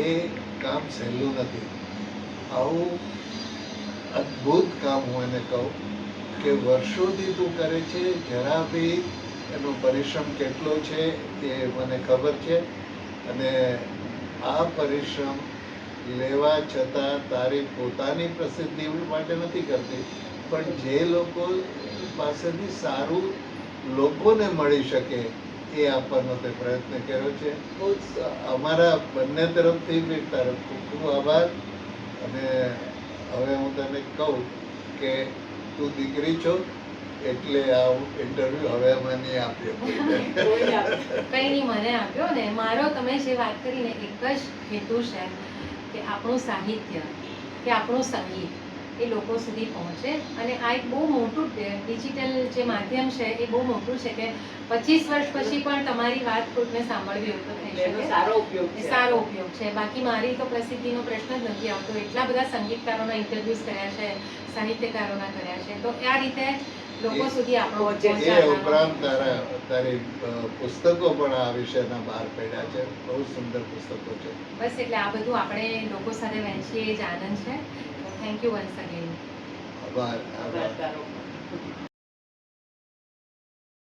એ કામ સહેલું નથી. આવું અદ્ભુત કામ હું એને કહું કે વર્ષોથી તું કરે છે. જરા બી એનો પરિશ્રમ કેટલો છે એ મને ખબર છે, અને આ પરિશ્રમ લેવા છતાં તારી પોતાની પ્રસિદ્ધિ માટે નથી કરતી, પણ જે લોકો પાસેથી સારું લોકોને મળી શકે એ આપવાનો તે પ્રયત્ન કર્યો છે. બહુ જ અમારા બંને તરફથી બી તારો ખૂબ ખૂબ આભાર. અને હવે હું તને કહું કે તું દીકરી છો એટલે આ ઇન્ટરવ્યુ હવે અમે નહીં આપ્યો. કોઈ આપે. કંઈ નહીં, મને આપ્યો ને. મારો તમે જે વાત કરીને એક જ હેતુ છે કે આપણું સાહિત્ય, કે આપણું સંગીત એ લોકો સુધી પહોંચે. અને આ એક બહુ મોટું ડિજિટલ જે માધ્યમ છે એ બહુ મોટું છે કે 25 વર્ષ પછી પણ તમારી વાત કોઈને સાંભળવી હોય તો થઈ એનો શકે. સારો ઉપયોગ એ છે. સારો ઉપયોગ છે. બાકી મારી તો પ્રસિદ્ધિનો પ્રશ્ન જ નથી આવતો. એટલા બધા સંગીતકારોના ઇન્ટરવ્યુઝ કર્યા છે, સાહિત્યકારોના કર્યા છે, તો આ રીતે લોકો સુધી આપણો પહોંચે. એ પહોંચાડવાનો. ઉપરાંત તારી પુસ્તકો પણ આ વિષયના બહાર પડ્યા છે. બહુ સુંદર પુસ્તકો છે. બસ એટલે આ બધું આપણે લોકો સાથે વહેંચીએ એ જ આનંદ છે. Thank you once again. આભાર. આભાર તારો.